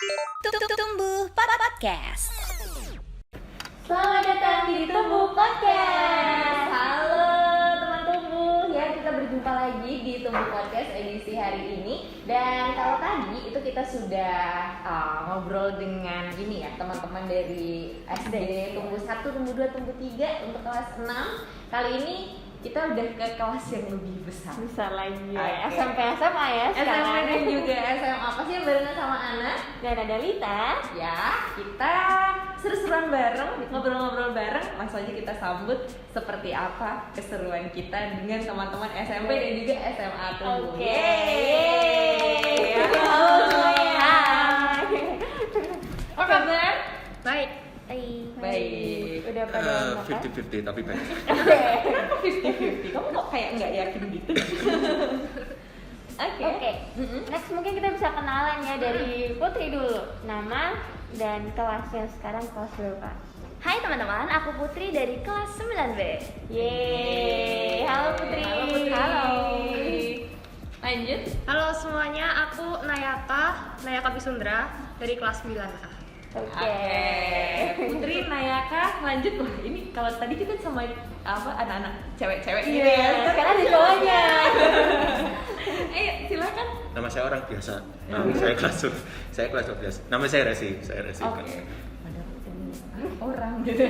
Tumbuh Podcast. Selamat datang di Tumbuh Podcast. Halo teman tumbuh, ya kita berjumpa lagi di Tumbuh Podcast edisi hari ini. Dan kalau tadi itu kita sudah ngobrol dengan ini ya teman-teman dari SD Tumbuh 1, Tumbuh 2, Tumbuh 3 untuk kelas 6. Kali ini kita udah ke kelas yang lebih besar. Besar lagi Okay. ya. SMP SMA ya sekarang. SMP dan juga SMA. Pasti barengan sama Ana Dan ada Lita. ya. Kita seru-seruan bareng, ngobrol-ngobrol bareng. Langsung aja kita sambut seperti apa keseruan kita dengan teman-teman SMP dan juga SMA Tumbuh. Oke. Yeay. Halo semuanya. Apa kabar? Baik. Baik. Udah pada makan? 50-50 tapi baik. 50-50. Kamu kok kayak nggak yakin gitu? Oke. Next mungkin kita bisa kenalan ya dari Putri dulu. Nama dan kelasnya sekarang kelas berapa? Hai teman-teman, aku Putri dari kelas 9B. Yeay. Halo Putri. Halo Putri. Halo. Lanjut. Halo semuanya, aku Nayaka Bisundra dari kelas 9A. Oke. Putri, Nayaka, lanjut. Wah, ini kalau tadi kita sama anak-anak cewek-cewek gitu Iya, ya. sekarang ada cowoknya. Silakan. Nama saya orang biasa. Saya kelas 12. Nama saya Resi. Oke. Orang gitu.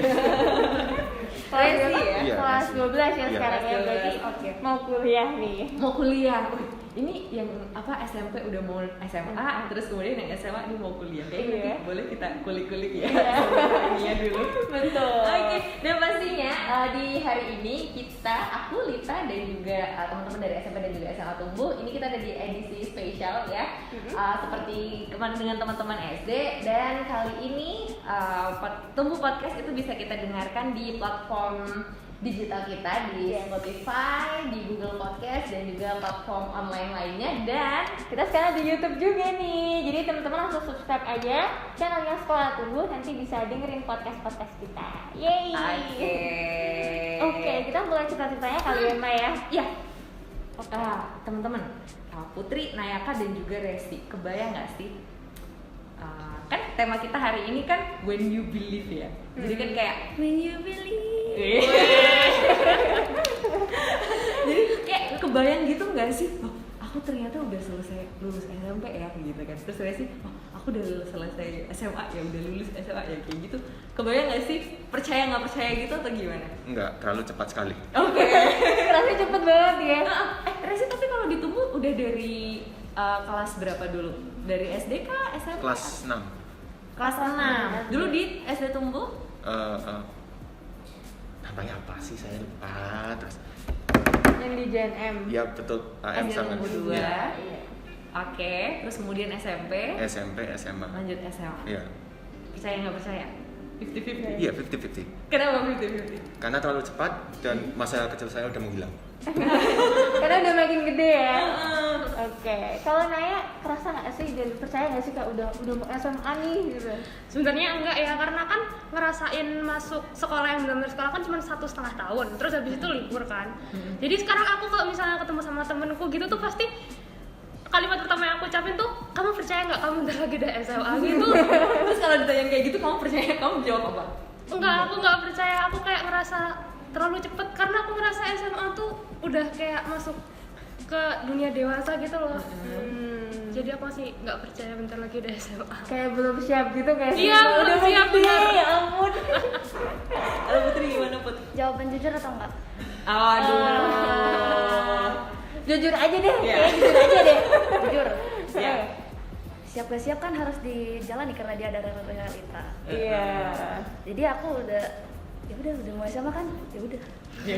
Kelas Resi berapa? ya? Iya, Kelas Resi. 12 ya Iya, sekarang ya. kelas Berarti 12, oke. mau kuliah nih. Mau kuliah. Wih, ini yang SMP udah mau SMA, terus kemudian yang SMA ini mau kuliah. Kayaknya Iya. nanti boleh kita kulik-kulik ya. Iya. Iya dulu. Betul. Oke, dan pastinya di hari ini aku Lita dan juga teman-teman dari SMP dan juga SMA Tumbuh, ini kita ada di edisi spesial ya. Seperti kemarin dengan teman-teman SD, dan kali ini Tumbuh Podcast itu bisa kita dengarkan di platform digital kita di Spotify, di Google Podcast dan juga platform online lainnya, dan Kita sekarang di YouTube juga nih. Jadi teman-teman langsung subscribe aja channelnya Sekolah Tumbuh, nanti bisa dengerin podcast kita. Yeay. Oke, kita mulai cerita-ceritanya kali ya, Ma ya. Iya. Teman-teman, Putri, Nayaka dan juga Resti, kebayang nggak sih? Kan tema kita hari ini kan when you believe ya. Jadi kan kayak when you believe. Jadi kayak kebayang gitu nggak sih? Oh, aku ternyata udah selesai lulus SMP ya gitu kan. Terus Resti, oh, aku udah selesai SMA ya, udah lulus SMA ya, kayak gitu. Kebayang nggak sih? Percaya nggak percaya gitu atau gimana? Enggak, terlalu cepat sekali. Oke. Rasanya cepet banget ya. Resi tapi kalau ditumbuh udah dari kelas berapa dulu? Dari SD kah? SMP? Kelas 6. Kelas 6. Dulu di SD Tumbuh? Namanya apa sih, saya lupa terus. Yang di JNM. Ya betul, AM SD sama Tumbuh 2. ya. Iya. Oke, terus kemudian SMP, SMP, SMA. lanjut SMA. Iya. Percaya nggak percaya? 50-50. Iya, 50-50. Kenapa 50-50? Karena terlalu cepat dan masa kecil saya udah menghilang. Karena udah makin gede ya. Oke. Kalau Naya kerasa nggak sih dan percaya nggak sih kayak udah mau SMA nih gitu? Sebenarnya enggak ya, karena kan ngerasain masuk sekolah yang benar-benar sekolah kan cuma 1,5 tahun, terus habis itu libur kan. Jadi sekarang aku kalau misalnya ketemu sama temenku gitu tuh pasti kalimat pertama yang aku ucapin tuh, kamu percaya nggak kamu bentar lagi udah SMA gitu? Terus kalau ditanya kayak gitu, kamu percaya? Kamu jawab apa? Enggak, aku nggak percaya, aku kayak ngerasa terlalu cepet karena aku ngerasa SMA tuh udah kayak masuk ke dunia dewasa gitu loh. Jadi aku masih nggak percaya bentar lagi udah SMA. Kayak belum siap gitu kayak sih? Iya, belum udah mau siap, gede, benar. ya ampun. Kalau Putri gimana, Put? Jawaban jujur atau enggak? Aduh. Jujur aja deh, Iya. kayak jujur aja deh. Jujur. Ya. Siap gak siap kan harus dijalani karena dia ada realita. Iya. Jadi aku udah mau SMA kan? Ya udah. Oke,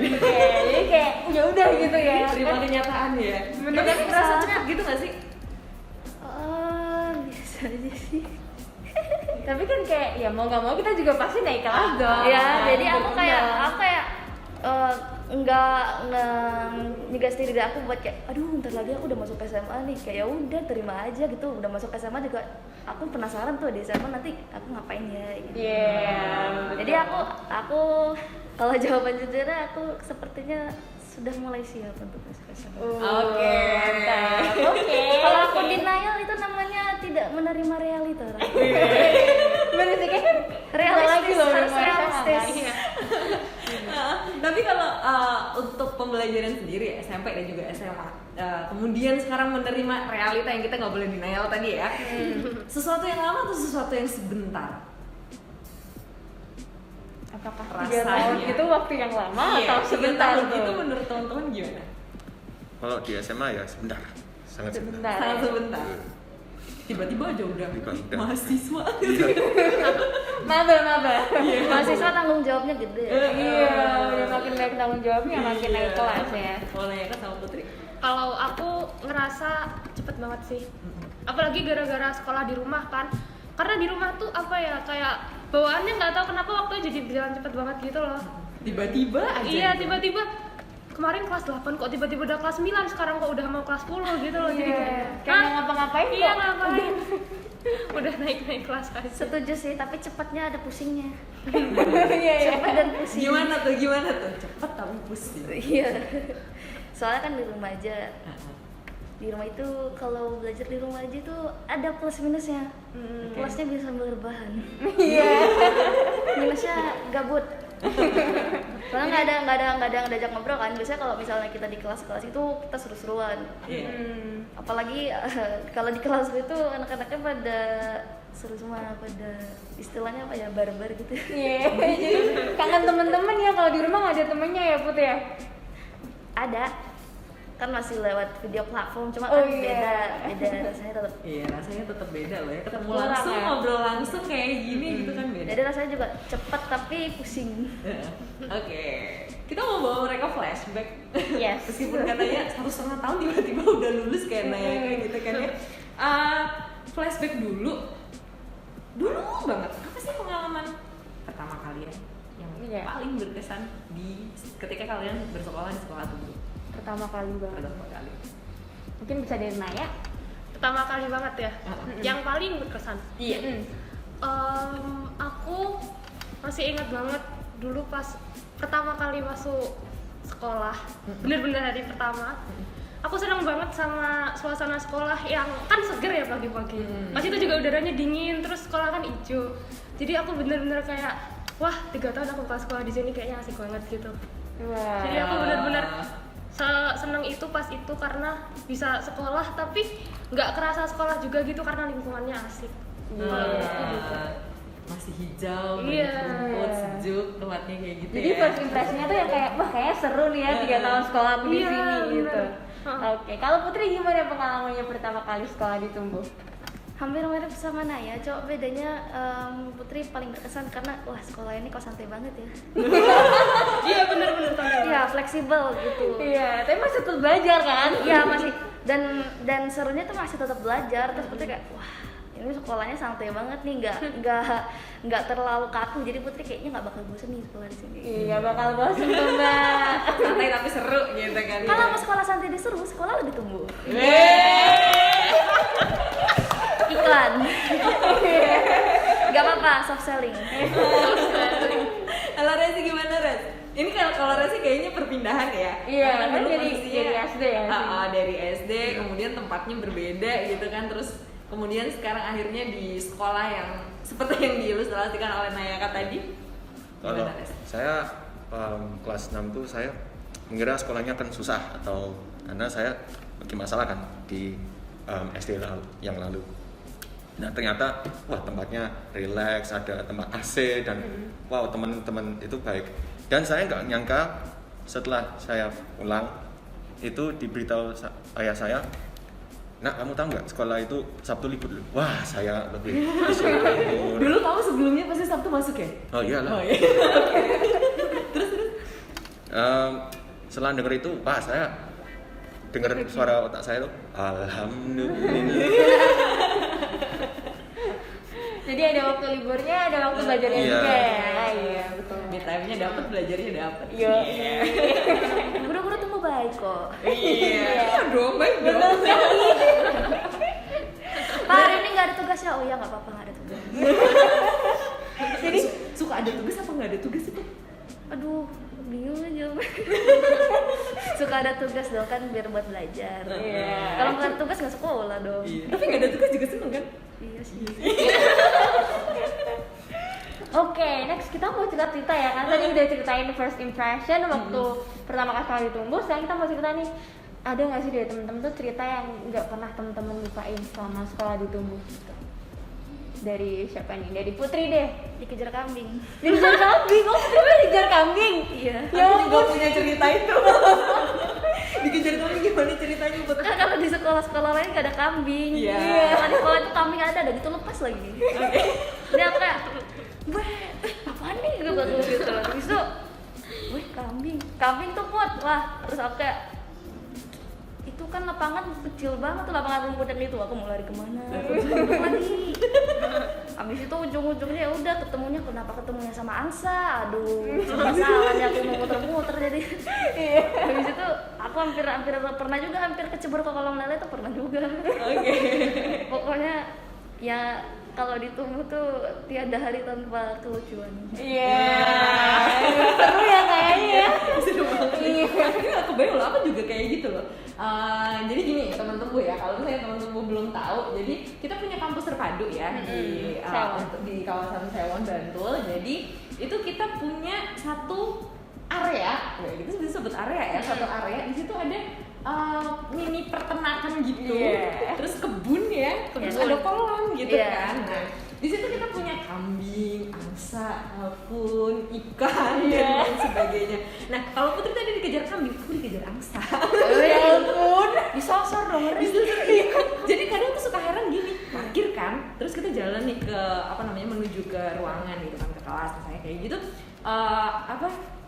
jadi kayak ya udah gitu ya. Terima Kan kenyataan ya. Bener. Tapi ngerasa cepet gitu nggak sih? Biasa aja sih. Tapi kan kayak ya mau nggak mau kita juga pasti naik kelas dong. Ya, Nah, jadi aku kayak nggak nyegas diri aku buat kayak aduh bentar lagi aku udah masuk SMA nih, kayak ya udah terima aja gitu. Udah masuk SMA juga aku penasaran tuh di SMA nanti aku ngapain ya gitu. Iya. Jadi aku kalau jawaban jujurnya aku sepertinya sudah mulai siap untuk masuk SMA. Oke. Mantap. Oke. Kalau aku denial itu namanya tidak tidak menerima realita. Bener sih kan Realistis, loh, harus Mama. realistis. Iya. Tapi kalau untuk pembelajaran sendiri SMP dan juga SMA, kemudian sekarang menerima realita yang kita nggak boleh denial tadi ya, sesuatu yang lama atau sesuatu yang sebentar? Apakah 3 Rasanya. tahun itu waktu yang lama Iya, atau sebentar tahun tuh? itu menurut teman-teman gimana? Kalau di SMA ya sebentar, sangat sebentar. Sebentar. Sangat sebentar. Tiba-tiba aja udah Tiba-tiba. mahasiswa. Iya. Maba. Mahasiswa tanggung jawabnya gede. Iya, udah makin banyak tanggung jawabnya makin naik kelas ya. Kalau nanya kan sama Putri. Kalau aku ngerasa cepet banget sih, apalagi gara-gara sekolah di rumah kan, karena di rumah tuh apa ya, kayak bawaannya nggak tahu kenapa waktunya jadi berjalan cepet banget gitu loh. Tiba-tiba aja. Iya, gitu. tiba-tiba kemarin kelas 8 kok tiba-tiba udah kelas 9, sekarang kok udah mau kelas 10 gitu loh. Jadi Kayak "Hah? nggak ngapa-ngapain Iya, kok. ngapain? Udah naik kelas aja. Setuju sih, tapi cepatnya ada pusingnya. Iya, iya. Cepet dan pusing. Gimana tuh? Cepet tapi pusing. Iya. Soalnya kan di rumah aja. Di rumah itu kalau belajar di rumah aja tuh ada plus minusnya. Plusnya bisa sambil rebahan. Iya. Minusnya gabut. Soalnya nggak ada ngajak ngobrol kan. Biasanya kalau misalnya kita di kelas itu kita seru-seruan. Iya. Apalagi kalau di kelas itu anak-anaknya pada seru semua, pada istilahnya apa ya, barbar gitu. Iya, jadi kangen temen-temen ya kalau di rumah nggak ada temennya ya Put ya? Ada kan masih lewat video platform, cuma Oh, kan iya. beda rasanya tetap. Iya, rasanya tetap beda loh ya. Ketemu Kurang langsung, ya. ngobrol langsung kayak gini gitu kan beda. Jadi rasanya juga cepat tapi pusing. Oke, kita mau bawa mereka flashback. Yes. Meskipun katanya 1,5 tahun tiba-tiba udah lulus kayak Naya kayak gitu kan ya. Flashback dulu banget. Apa sih pengalaman pertama kalian yang Iya. paling berkesan di ketika kalian bersekolah di sekolah tumbuh? Pertama kali banget. Pertama kali. Mungkin bisa dari Naya. Pertama kali banget ya. Yang paling berkesan. Iya. Aku masih ingat banget dulu pas pertama kali masuk sekolah, bener-bener hari pertama. Aku senang banget sama suasana sekolah yang kan seger ya pagi-pagi. Pas itu juga udaranya dingin, terus sekolah kan hijau. Jadi aku bener-bener kayak, wah 3 tahun aku pas sekolah di sini kayaknya asik banget gitu. Wah. Jadi aku bener-bener seneng itu pas itu karena bisa sekolah tapi nggak kerasa sekolah juga gitu karena lingkungannya asik. Kalau menurutku gitu. Masih hijau, Iya. banyak rumput, sejuk, tempatnya kayak gitu Jadi ya. first impression-nya tuh yang kayak, wah kayaknya seru nih ya 3 tahun sekolah aku di Iya, sini gitu. bener. Oke, kalau Putri gimana pengalamannya pertama kali sekolah di Tumbuh? Hampir mirip sama Naya, cuma bedanya Putri paling berkesan karena wah sekolah ini kok santai banget ya. Iya bener-bener santai. Iya, fleksibel gitu. Iya, tapi masih tetap belajar kan? Iya masih, dan serunya tuh masih tetap belajar. Terus Putri kayak wah ini sekolahnya santai banget nih, nggak terlalu kaku. Jadi Putri kayaknya nggak bakal bosan nih sekolah di sini. Iya, bakal bosen tuh Mbak. Santai tapi seru gitu kan. Kalau mau sekolah santai diseru, sekolah lebih tumbuh. Iklan. Gak apa-apa, soft selling. Kalau Resi gimana Res? Ini kalau Resi kayaknya perpindahan ya. Iya, Karena kan dulu dari posisinya- SD ya. Dari SD, kemudian tempatnya berbeda gitu kan. Terus kemudian sekarang akhirnya di sekolah yang seperti yang diilustrasikan oleh Nayaka tadi. Kalau Gimana, Res? saya kelas 6 tuh saya mengira sekolahnya akan susah atau karena saya bagi masalah kan di SD yang lalu. Nah ternyata wah tempatnya relax, ada tempat AC dan wow teman-teman itu baik. Dan saya nggak nyangka setelah saya pulang itu diberitahu ayah saya, nak kamu tahu nggak sekolah itu Sabtu libur. Wah saya lebih bersyukur. Dulu kamu sebelumnya pasti Sabtu masuk ya? Oh iyalah. Oh iya. Setelah denger itu, wah saya dengar suara otak saya tuh, alhamdulillah. Jadi ada waktu liburnya, ada waktu belajarnya Iya. juga ya. Iya, betul. Me time-nya dapat, belajarnya dapat. Yo. Guru-guru tumbuh baik kok. Iya dong, baik dong. Pak hari ini nggak ada tugas ya? Oh iya nggak apa-apa nggak ada tugas. Jadi suka ada tugas apa nggak ada tugas itu? Aduh bingung aja. suka ada tugas dong kan biar buat belajar. Iya. Kalau nggak ada tugas nggak sekolah dong. Iya. Tapi nggak ada tugas juga seneng kan? Iya sih. Oke, next kita mau cerita ya kan tadi udah ceritain first impression waktu pertama kali tumbuh. Sekarang kita mau cerita nih, ada nggak sih dari temen-temen tuh cerita yang nggak pernah temen-temen lupain selama sekolah di tumbuh? Dari siapa nih? Dari Putri deh. Dikejar kambing. Dikejar kambing, oh Putri dikejar kambing. Iya. Ya Aku juga ampun. punya cerita itu. Dikejar kambing gimana ceritanya buat? Nah, kalau di sekolah-sekolah lain gak ada kambing. Iya. Kalau di sekolah itu kambing ada gitu lepas lagi. Dia aku kayak, weh, apaan nih gitu. Habis itu, weh kambing tuh Put. Wah, terus aku kayak, itu kan lapangan kecil banget tuh, lapangan rumput yang itu. Aku mau lari kemana? Terus duduk lagi. Habis itu ujung-ujungnya ya udah ketemunya, kenapa ketemunya sama angsa? Aduh, masalahnya aku mau muter-muter jadi. Habis itu aku hampir pernah juga hampir kecebur ke kolam lele tuh pernah juga. Oke. Pokoknya ya kalau di tumbuh tuh tiada hari tanpa kelucuan. Iya. Seru ya kayaknya. Seru banget. Iya. Tapi nggak kebayang loh, aku juga kayak gitu loh. Jadi gini teman tumbuh ya, kalau misalnya teman tumbuh belum tahu, jadi kita punya kampus terpadu ya di kawasan Sewon Bantul. Jadi itu kita punya satu area, ya itu disebut area ya, satu area di situ ada mini peternakan gitu, terus kebun ya, terus ada kolam gitu kan. Nah, di situ kita punya kambing, angsa, alpun, ikan dan lain sebagainya. Nah, kalau Putri tadi dikejar kambing, aku dikejar angsa. Ya ampun. Disosor dong, ngeri. Jadi kadang tuh suka heran gini, parkir kan, terus kita jalan nih ke menuju ke ruangan gitu kan, ke kelas misalnya kayak gitu.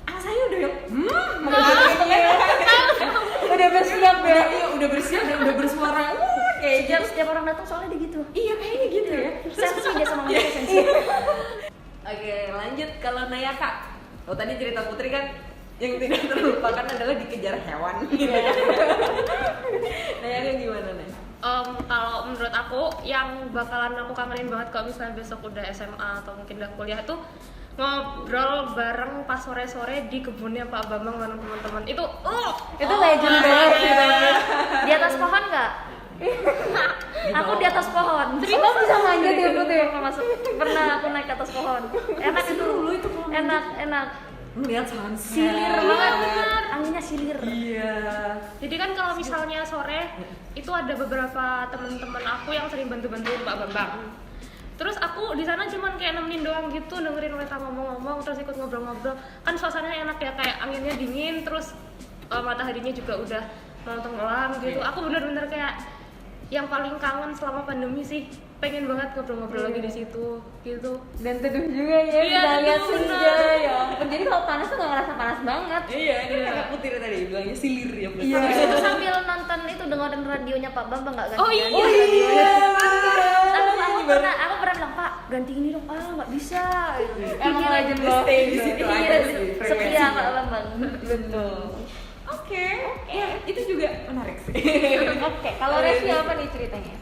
Angsanya udah yang Udah bersiap ya. Iya, udah bersiap dan udah bersuara kayak gitu. Setiap orang datang soalnya dia gitu. Iya, kayaknya gitu ya. Sensi dia sama mereka sensi. Oke, lanjut kalau Nayaka. Oh, tadi cerita Putri kan yang tidak terlupakan adalah dikejar hewan. Nayaka gimana, Nay? Kalau menurut aku yang bakalan aku kangenin banget kalau misalnya besok udah SMA atau mungkin udah kuliah tuh ngobrol bareng pas sore-sore di kebunnya Pak Bambang bareng teman-teman. Itu legend banget sih. Di atas pohon nggak? Aku di atas pohon. Kamu bisa manjat ya Putri? Pernah aku naik ke atas pohon. Enak itu. Enak. Melihat sunset. Silir banget. Anginnya silir. Iya. Jadi kan kalau misalnya sore itu ada beberapa teman-teman aku yang sering bantu-bantuin Pak Bambang. Terus aku di sana cuman kayak nemenin doang gitu, dengerin mereka ngomong-ngomong, terus ikut ngobrol-ngobrol. Kan suasananya enak ya, kayak anginnya dingin, terus mataharinya juga udah mau tenggelam gitu. Aku bener-bener kayak yang paling kangen selama pandemi sih, pengen banget ngobrol-ngobrol lagi di situ gitu. Dan teduh juga ya, Iya, bisa lihat teduh, senja bener. ya ampun. Jadi kalau panas tuh gak ngerasa panas banget. Iya, ini kakak Putri tadi bilangnya silir ya. Iya. Habis itu sambil nonton itu dengerin radionya Pak Bambang nggak ganti. Oh iya. Aku pernah bilang Pak ganti ini dong. Nggak bisa. Emang Iya, legend Stay banget. di situ Iya, aja sih setia frekuensinya. Pak Bambang. Betul. Oke. Ya, itu juga menarik sih. Oke, kalau Resi apa nih ceritanya?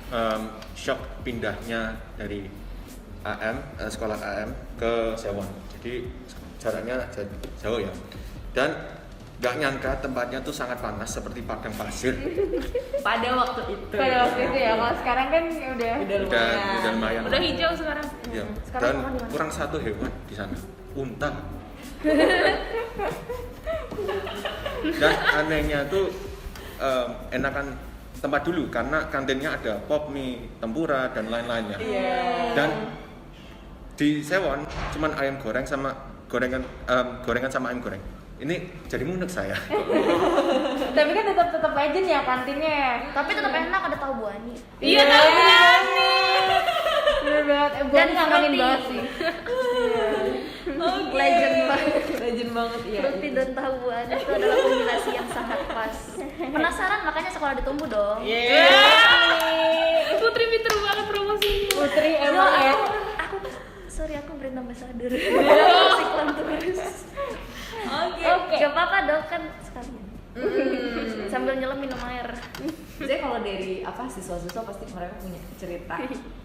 Shock pindahnya dari sekolah AM ke Sewon. Jadi jaraknya jauh ya. Dan gak nyangka tempatnya tuh sangat panas seperti padang pasir. Pada waktu itu. Pada waktu itu ya, kalau sekarang kan udah Udah lumayan. Udah hijau sekarang. Ya. Sekarang Dan pohon di mana? kurang satu hewan di sana, unta. Dan anehnya tuh enakan tempat dulu karena kantinnya ada pop mie, tempura dan lain-lainnya. Iya. Dan di Sewon cuman ayam goreng sama gorengan sama ayam goreng. Ini jadi munek saya. tapi kan tetap legend ya kantinnya ya. Tapi tetap enak ada tahu buani. Iya, tahu buani. Bener banget. Buani Dan kangenin roti. banget sih. Oke. Legend banget. Legend banget ya. Roti dan tahu buani itu adalah kombinasi yang sangat pas. Penasaran makanya sekolah ditumbuh dong. Putri pinter banget promosinya. Putri emang ya. Aku brand ambassador. Iklan terus. Oke. Gak apa-apa dong kan sekalian. Sambil nyelam minum air. Jadi kalau dari siswa-siswa pasti mereka punya cerita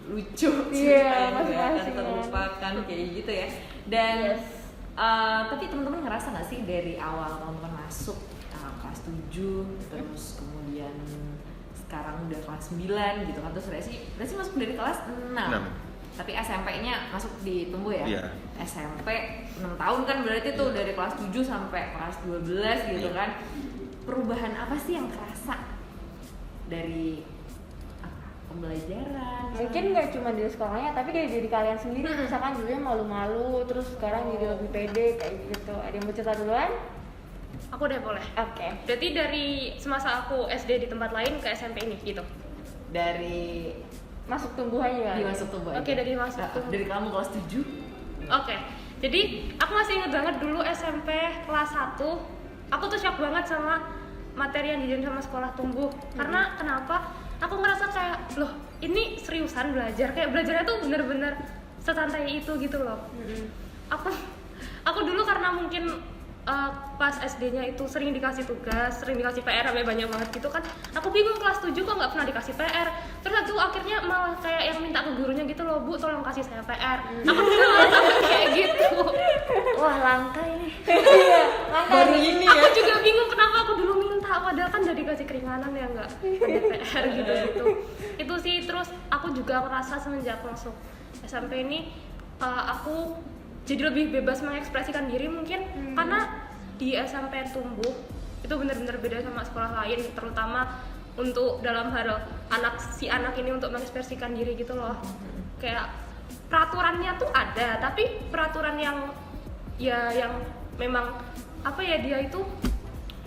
lucu, Iya, cerita yang nggak akan masing-masing. terlupakan kayak gitu ya. Dan tapi teman-teman ngerasa nggak sih dari awal teman-teman masuk kelas 7, terus kemudian sekarang udah kelas 9 gitu kan. Terus Resi masuk dari kelas 6. Tapi SMP-nya masuk di Tumbuh ya? Iya. SMP 6 tahun kan berarti tuh dari kelas 7 sampai kelas 12 gitu Iya. kan. Perubahan apa sih yang kerasa dari pembelajaran? Mungkin nggak cuma dari sekolahnya, tapi dari diri kalian sendiri. Misalkan dulunya malu-malu, terus sekarang jadi lebih pede kayak gitu. Ada yang mau cerita duluan? Aku deh boleh. Oke. Berarti dari semasa aku SD di tempat lain ke SMP ini gitu. Dari Masuk tumbuh aja. masuk Tumbuh Oke, aja. dari masuk Nah, Tumbuh. dari kamu kelas 7? Oke, jadi aku masih inget banget dulu SMP kelas 1 aku tuh shock banget sama materi yang diajarin sama sekolah Tumbuh. Karena kenapa? Aku ngerasa kayak, loh ini seriusan belajar, kayak belajarnya tuh bener-bener sesantai itu gitu loh. Aku dulu karena mungkin pas SD-nya itu sering dikasih tugas, sering dikasih PR sampai banyak banget gitu kan. Aku bingung kelas 7 kok nggak pernah dikasih PR. Terus aku akhirnya malah kayak yang minta ke gurunya gitu loh, Bu tolong kasih saya PR. Aku dulu malah sampai kayak gitu. Wah langka ini. Baru ini Aku juga bingung kenapa aku dulu minta, padahal kan udah dikasih keringanan ya nggak ada PR gitu-gitu. Itu sih, terus aku juga merasa semenjak masuk SMP ini aku jadi lebih bebas mengekspresikan diri mungkin karena di SMP Tumbuh itu benar-benar beda sama sekolah lain, terutama untuk dalam hal anak ini untuk mengekspresikan diri gitu loh. Kayak peraturannya tuh ada, tapi peraturan yang memang apa ya, dia itu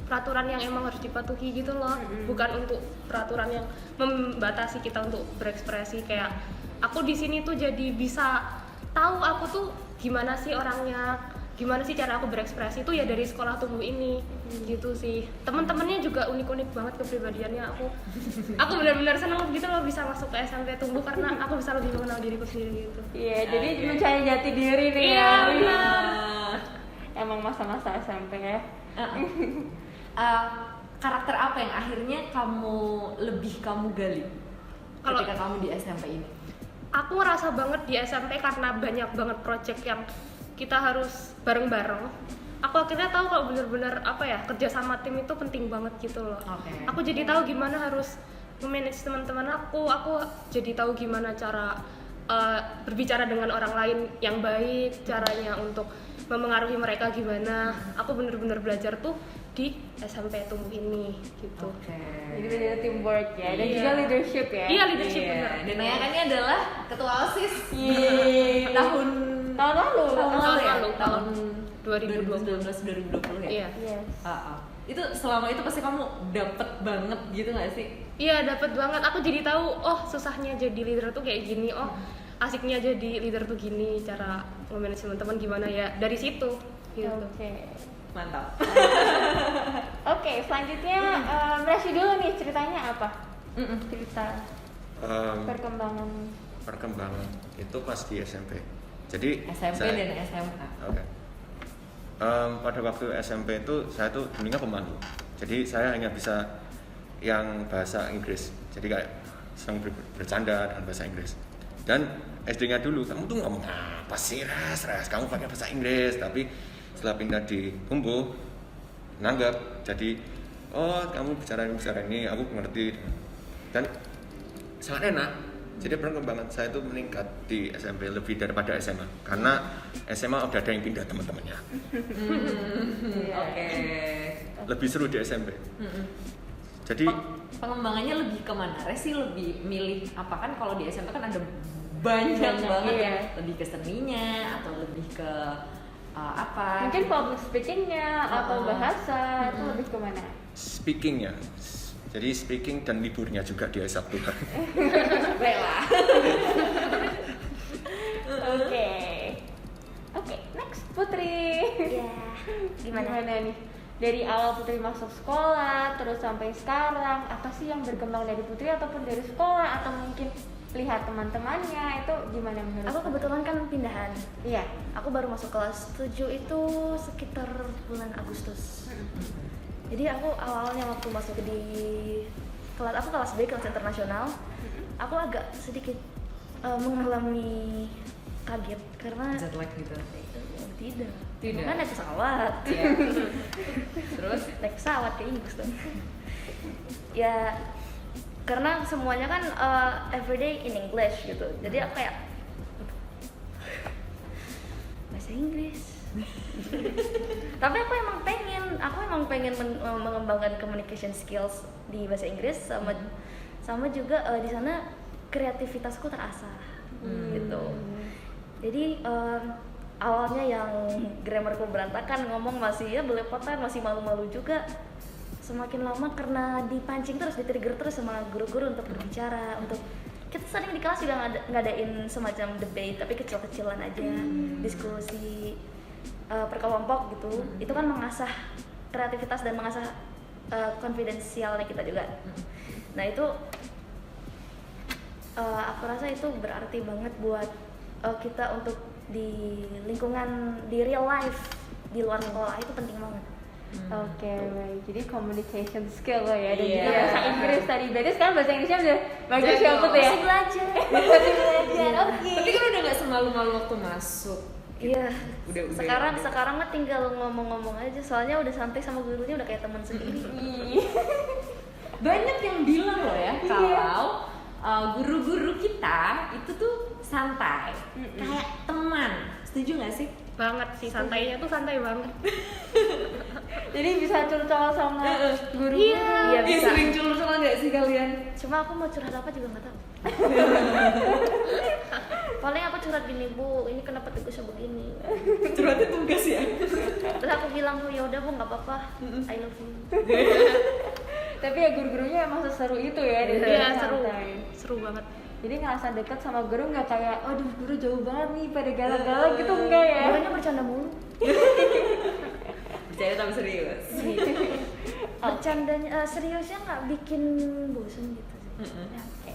peraturan yang emang harus dipatuhi gitu loh, bukan untuk peraturan yang membatasi kita untuk berekspresi. Kayak aku di sini tuh jadi bisa tahu aku tuh gimana sih orangnya, gimana sih cara aku berekspresi itu ya dari sekolah Tumbuh ini gitu sih. Teman-temannya juga unik-unik banget kepribadiannya. Aku benar-benar senang gitu loh bisa masuk ke SMP Tumbuh karena aku bisa lebih mengenal diriku sendiri gitu. Iya, jadi mencari jati diri nih Iya, ya. benar. Emang masa-masa SMP ya. Karakter apa yang akhirnya kamu gali Kalau- ketika kamu di SMP ini? Aku ngerasa banget di SMP karena banyak banget project yang kita harus bareng-bareng. Aku akhirnya tahu kalau benar-benar apa ya, kerja sama tim itu penting banget gitu loh. Oke. Aku jadi tahu gimana harus memanage teman-teman aku jadi tahu gimana cara berbicara dengan orang lain yang baik, caranya untuk memengaruhi mereka gimana. Aku benar-benar belajar tuh di SMP Tumbuh ini gitu. Oke. Jadi beda teamwork ya, dan Iya. juga leadership ya. Iya, leadership benar. Dan Naya kan ini adalah ketua OSIS Yeay. tahun Tahun lalu. Tahun 2020. 2019-2020 ya? Iya. Yes. Itu selama itu pasti kamu dapet banget gitu gak sih? Iya, dapat banget. Aku jadi tahu, oh susahnya jadi leader tuh kayak gini. Oh, asiknya jadi leader tuh gini. Cara nge-manage teman-teman gimana ya. Dari situ gitu. Oke. Mantap. Oke, selanjutnya Resi dulu nih, ceritanya apa? Cerita Perkembangan itu pas di SMP. Jadi SMP saya- dan SMA. Oke. Pada waktu SMP itu saya tuh dulunya pemalu. Jadi saya hanya bisa yang bahasa Inggris. Jadi kayak senang bercanda dengan bahasa Inggris. Dan SD-nya dulu, kamu tuh ngomong apa sih Ras? Kamu pakai bahasa Inggris. Tapi setelah pindah di Tumbuh, nanggap. Jadi, oh kamu bicara ini, aku mengerti. Dan sangat enak. Jadi perkembangan saya itu meningkat di SMP lebih daripada SMA. Karena SMA udah ada yang pindah teman-temannya. Oke. Lebih seru di SMP. Jadi Pengembangannya lebih kemana? Resi lebih milih apa, kan kalau di SMP kan ada banyak banget iya. ya, lebih ke seninya atau lebih ke apa? Mungkin public speaking-nya atau bahasa itu lebih kemana? speaking-nya. Jadi speaking dan liburnya juga di hari Sabtu. Rela. Oke, next Putri. Ya, gimana? nih? Dari awal Putri masuk sekolah terus sampai sekarang, apa sih yang berkembang dari Putri ataupun dari sekolah atau mungkin lihat teman-temannya itu gimana menurut? Aku kebetulan kan pindahan. Iya. Aku baru masuk kelas 7 itu sekitar bulan Agustus. Jadi aku awalnya waktu masuk di aku kelas B, kelas internasional, aku agak sedikit mengalami kaget karena jet lag gitu. tidak. Tidak. Kan naik pesawat. Iya. Terus Naik pesawat ke Inggris dong. Ya karena semuanya kan everyday in English gitu. Jadi aku kayak bahasa Inggris. Tapi aku emang pengen mengembangkan communication skills di bahasa Inggris sama juga di sana kreativitasku terasah gitu. Jadi awalnya yang grammarku berantakan, ngomong masih ya belepotan, masih malu-malu juga. Semakin lama karena dipancing terus, di-trigger terus sama guru-guru untuk berbicara, untuk kita sering di kelas juga ngadain semacam debate tapi kecil-kecilan aja, diskusi per kelompok gitu. Itu kan mengasah kreativitas dan mengasah konfidensialnya kita juga. Nah itu aku rasa itu berarti banget buat kita untuk di lingkungan, di real life, di luar sekolah itu penting banget. Oke, baik. Jadi communication skill lo ya, dan Iya. juga bahasa Inggris tadi. Berarti sekarang bahasa Inggrisnya udah bagus ya, Jago. Put ya? Masih belajar. Masih belajar, oke. tapi kan udah nggak semalu-malu waktu masuk. Iya. Udah. Sekarang mah tinggal ngomong-ngomong aja. Soalnya udah santai sama gurunya, udah kayak teman sendiri. Banyak yang bilang loh ya Iya. kalau guru-guru kita itu tuh santai, kayak teman. Setuju nggak sih? Banget sih, santainya tuh santai banget. Jadi bisa curcol sama guru. Iya bisa. sering curcol nggak sih kalian? Cuma aku mau curhat apa juga nggak tahu. Paling aku curhat gini, Bu, ini kenapa tugasnya begini? Curhatnya tugas ya. Terus aku bilang, ya udah Bu, nggak apa-apa. I love you. Tapi ya guru-gurunya emang seseru itu ya, dan Iya, juga seru. santai. Seru banget. Jadi ngerasa dekat sama guru nggak kayak, aduh guru jauh banget nih pada galak-galak gitu, enggak ya? Gurunya bercanda mulu. Bercanda tapi serius. Bercandanya seriusnya nggak bikin bosan gitu sih. Ya, oke.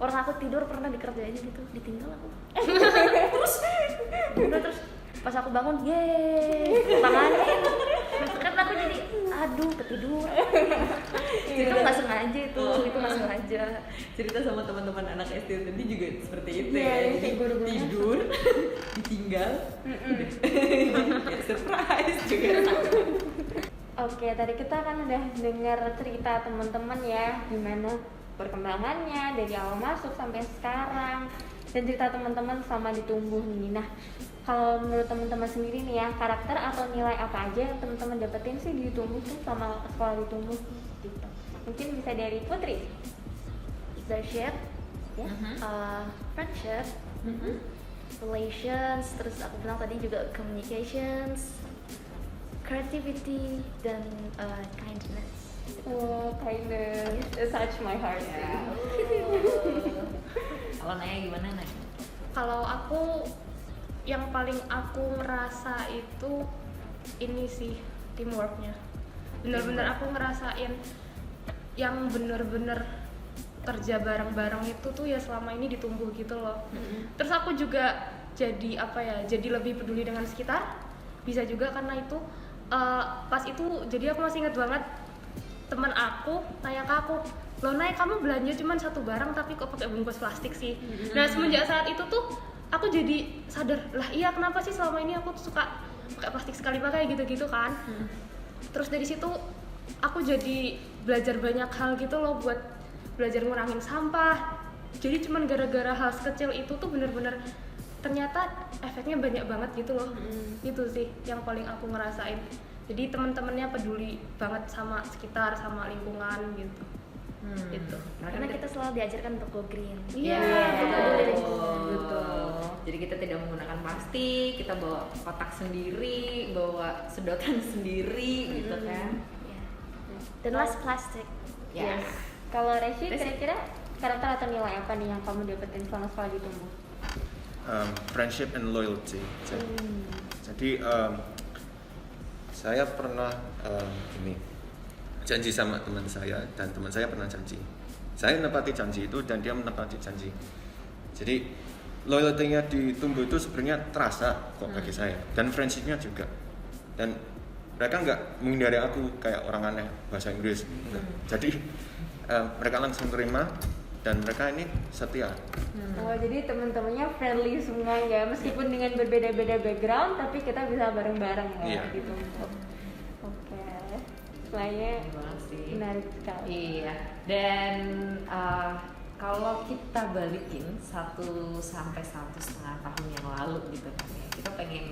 Orang aku tidur pernah dikerjain gitu, ditinggal aku. Terus pas aku bangun, yeay, tanganin. Kan aku jadi, aduh ketiduran. Itu nggak sengaja itu nggak sengaja. Cerita sama teman-teman anak SD tadi juga seperti itu Iya, ya. iya, Jadi guru-gurunya. tidur, ditinggal, kayak surprise juga. Oke, tadi kita kan udah dengar cerita teman-teman ya, gimana perkembangannya dari awal masuk sampai sekarang, dan cerita teman-teman sama ditumbuh nih. Nah, kalau menurut teman-teman sendiri nih ya, karakter atau nilai apa aja yang teman-teman dapetin sih di Ditumbuh tuh sama sekolah Ditumbuh gitu? Mungkin bisa dari Putri. Leadership, Ya. friendship, relations, terus aku bilang tadi juga communications, creativity, dan kindness. Oh, kindness, it touch my heart. Ya. Kalau Naya gimana Naya? Kalau aku yang paling aku ngerasa itu ini sih teamworknya. Bener-bener aku ngerasain yang bener-bener kerja bareng-bareng itu tuh ya selama ini Ditumbuh gitu loh. Terus aku juga jadi apa ya, jadi lebih peduli dengan sekitar. Bisa juga karena itu pas itu jadi aku masih inget banget teman aku nanya ke aku, loh Nay kamu belanja cuma satu barang tapi kok pakai bungkus plastik sih. Nah semenjak saat itu tuh aku jadi sadar, lah iya kenapa sih selama ini aku tuh suka pakai plastik sekali pakai gitu-gitu kan. Terus dari situ aku jadi belajar banyak hal gitu loh, buat belajar ngurangin sampah. Jadi cuman gara-gara hal sekecil itu tuh bener-bener ternyata efeknya banyak banget gitu loh. Itu sih yang paling aku ngerasain. Jadi teman-temannya peduli banget sama sekitar, sama lingkungan gitu. Gitu. Karena kita selalu diajarkan untuk go green. Iya, untuk peduli lingkungan. Oh, Gitu. Jadi kita tidak menggunakan plastik, kita bawa kotak sendiri, bawa sedotan sendiri gitu kan. Ya. Dan less plastic. Ya. Yes. Kalau Reshi, Resi. kira-kira karakter atau nilai apa nih yang kamu dapetin selama sekolah Ditumbuh? Friendship and loyalty. Jadi saya pernah ini janji sama teman saya, dan teman saya pernah janji. Saya menepati janji itu dan dia menepati janji. Jadi loyalty-nya Ditumbuh itu sebenarnya terasa kok bagi saya, dan friendship-nya juga. Dan mereka nggak menghindari aku kayak orang aneh bahasa Inggris. Jadi mereka langsung terima dan mereka ini setia. Oh, jadi teman-temannya friendly semua ya, meskipun dengan berbeda-beda background, tapi kita bisa bareng-bareng ya, Iya. gitu. Oke, semuanya Banget sih. menarik sekali. Iya. Dan kalau kita balikin 1 sampai 1,5 tahun yang lalu gitu kan ya, kita pengen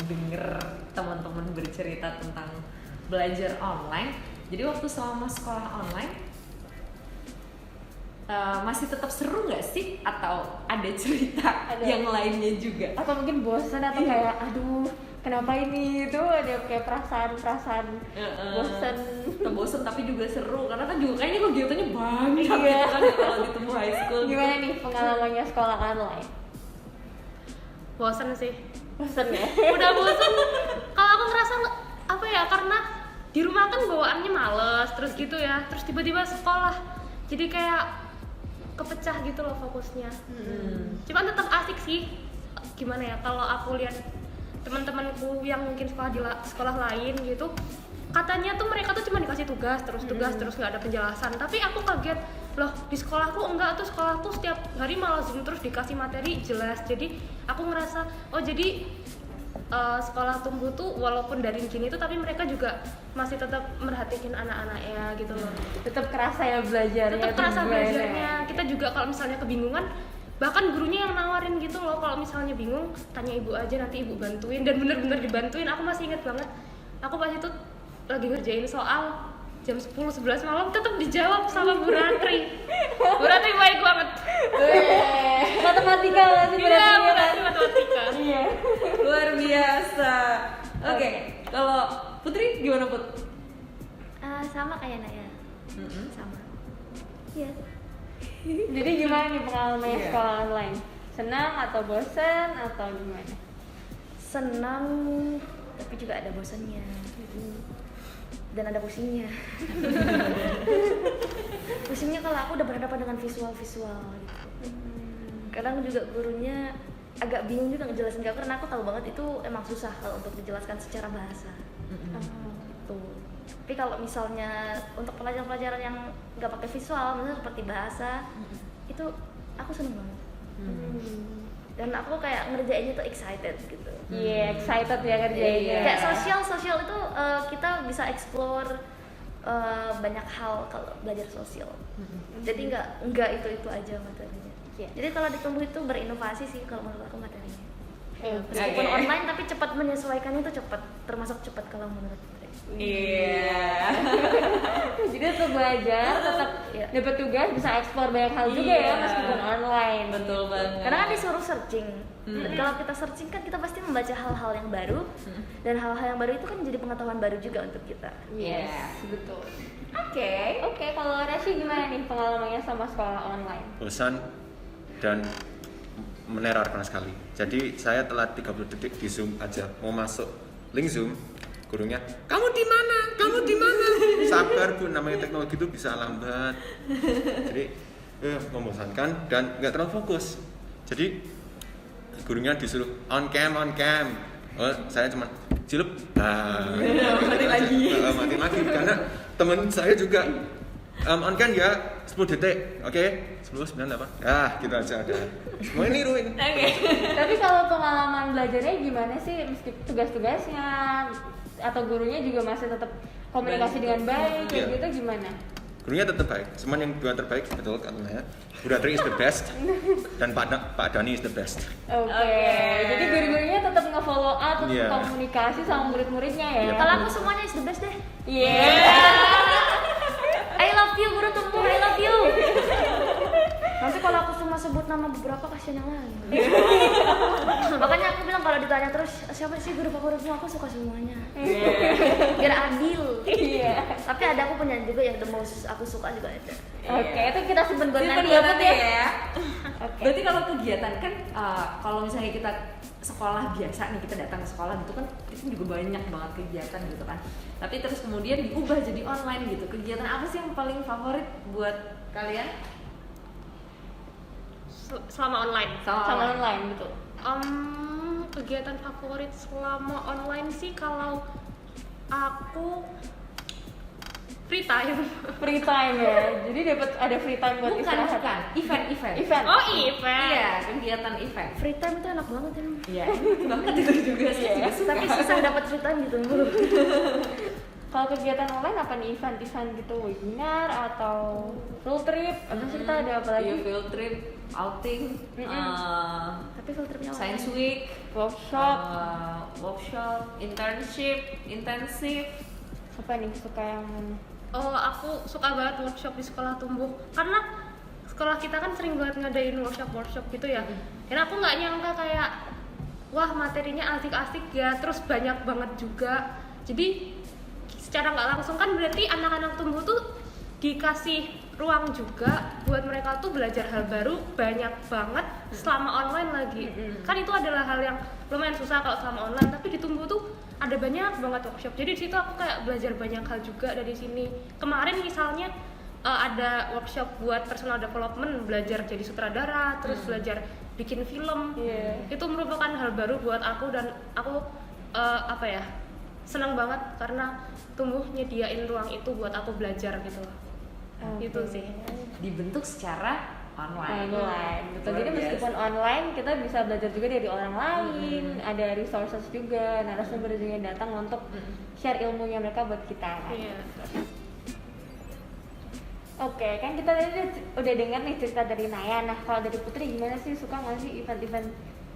denger teman-teman bercerita tentang belajar online. Jadi waktu selama sekolah online masih tetap seru nggak sih, atau ada cerita Ada. yang lainnya juga? Atau mungkin bosan atau kayak aduh kenapa ini, itu ada kayak perasaan bosan. Atau bosen tapi juga seru karena kan juga kayaknya kegiatannya banyak Iya. gitu kan ya, kalau di Tumbuh High School. Gimana nih pengalamannya sekolah online? Bosen sih. Bosan ya? Udah bosen. Kalau aku ngerasa apa ya, karena di rumah kan bawaannya males terus gitu ya, terus tiba-tiba sekolah jadi kayak kepecah gitu loh fokusnya. Cuman tetap asik sih. Gimana ya, kalau aku lihat teman-temanku yang mungkin sekolah di sekolah lain gitu, katanya tuh mereka tuh cuma dikasih tugas terus nggak ada penjelasan. Tapi aku kaget loh, di sekolahku enggak, tuh sekolahku setiap hari malah Zoom terus dikasih materi jelas. Jadi aku ngerasa oh jadi sekolah Tumbuh tuh walaupun daring gini tuh tapi mereka juga masih tetap merhatiin anak-anaknya gitu loh. Tetap kerasa ya belajarnya. Tetap tuh kerasa gimana? belajarnya. Kita juga kalau misalnya kebingungan, bahkan gurunya yang nawarin gitu loh, kalau misalnya bingung tanya ibu aja, nanti ibu bantuin, dan bener-bener dibantuin. Aku masih inget banget, aku pas itu lagi ngerjain soal jam 10-11 malam tetap dijawab sama Bu Ratri. Bu Ratri baik banget. Matematika lah sih Iya, berarti Bu ya kan? Ratri matematika. Iya. Luar biasa. Oke, kalau Putri gimana Put? Sama kayak Naya. Sama. Iya. Jadi gimana nih pengalamannya Iya. sekolah online? Senang atau bosan atau gimana? Senang tapi juga ada bosannya. Dan ada pusingnya. Pusingnya kalau aku udah berhadapan dengan visual-visual gitu. Kadang juga gurunya agak bingung juga ngejelasin ke aku, karena aku tahu banget itu emang susah kalau untuk dijelaskan secara bahasa. Gitu. Tapi kalau misalnya untuk pelajaran-pelajaran yang nggak pakai visual, misalnya seperti bahasa, itu aku seneng banget. Dan aku kayak ngerjainnya tuh excited gitu. Iya, excited ya kerjainnya. Kayak sosial itu kita bisa explore banyak hal kalau belajar sosial. Jadi nggak itu aja materinya. Iya. Jadi kalau di Tumbuh itu berinovasi sih kalau menurut aku materinya. Oke. Meskipun online tapi cepat menyesuaikannya itu cepat, termasuk cepat kalau menurut Putri. Iya. Jadi tetap belajar, tetap Iya. dapat tugas, bisa explore banyak hal juga ya Iya. meskipun online. Betul banget. Karena kan disuruh searching. Dan kalau kita searching kan kita pasti membaca hal-hal yang baru, dan hal-hal yang baru itu kan jadi pengetahuan baru juga untuk kita. Yes, betul. Oke. Oke, kalau Reshi gimana nih pengalamannya sama sekolah online? Bosan dan menerorkan sekali. Jadi saya telat 30 detik di Zoom aja, mau masuk link Zoom, gurunya, kamu di mana? Kamu di mana? Sabar Bu, namanya teknologi itu bisa lambat. Jadi membosankan dan nggak terlalu fokus. Jadi gurunya disuruh on cam. Oh, saya cuma cilup, mati lagi karena teman saya juga on cam ya 10 detik, oke, 10, 9, 8, gitu aja ada. Semua ini ruin. Tapi kalau pengalaman belajarnya gimana sih, meski tugas-tugasnya atau gurunya juga masih tetap komunikasi dengan baik, kayak Iya. gitu gimana? Gurunya tetap baik, cuman yang dua terbaik betul katanya. Bu Ratri is the best dan Pak Dani is the best. Oke. Jadi guru-gurunya tetap nge-follow up, tetap Iya. komunikasi sama murid-muridnya ya. Iya. Kalau aku semuanya is the best deh. Iya. I love you guru Tumbuh, I love you. Nanti kalau aku cuma sebut nama beberapa kasihan yang lain. Makanya aku bilang kalau ditanya terus siapa sih guru favoritmu, aku suka semuanya. Biar adil. Iya. Tapi ada aku punya juga yang the most aku suka juga ada. Oke, itu kita simpen buat Simpen nanti buat ya, Put, nanti ya. ya. Oke. Berarti kalau kegiatan kan kalau misalnya kita sekolah biasa nih, kita datang ke sekolah gitu kan, itu juga banyak banget kegiatan gitu kan. Tapi terus kemudian diubah jadi online gitu. Kegiatan apa sih yang paling favorit buat kalian? Selama online. Sama online gitu. Kegiatan favorit selama online sih kalau aku free time. Free time ya. Jadi dapat ada free time buat Bukan, istirahat. event. Event. Oh event. Iya, kegiatan event. Free time itu enak banget kan. Iya, banget itu juga sih. Iya. Tapi susah dapat free time gitu. Kalau kegiatan online apa nih, event-event gitu, webinar atau field trip atau sih kita ada apa lagi? Iya, field trip, outing, Tapi filternya science week, Workshop. workshop, internship, intensif. Apa nih suka yang mana? Oh, aku suka banget workshop di sekolah tumbuh karena sekolah kita kan sering banget ngadain workshop gitu ya. Dan aku nggak nyangka kayak wah materinya asik-asik ya, terus banyak banget juga. Jadi secara nggak langsung kan berarti anak-anak tumbuh tuh dikasih ruang juga buat mereka tuh belajar hal baru banyak banget selama online lagi. Kan itu adalah hal yang lumayan susah kalau selama online, tapi di tumbuh tuh ada banyak banget workshop. Jadi di situ aku kayak belajar banyak hal juga dari sini. Kemarin misalnya ada workshop buat personal development, belajar jadi sutradara, terus belajar bikin film. Itu merupakan hal baru buat aku dan aku senang banget karena tumbuh nyediain ruang itu buat aku belajar gitu loh. Itu sih. Dibentuk secara online. Betul. Luar Jadi biasa. meskipun online kita bisa belajar juga dari orang lain, ada resources juga, narasumber juga yang datang untuk share ilmunya mereka buat kita. Iya. Oke, kan kita tadi udah dengar nih cerita dari Naya. Nah, kalau dari Putri gimana sih, suka nggak sih event-event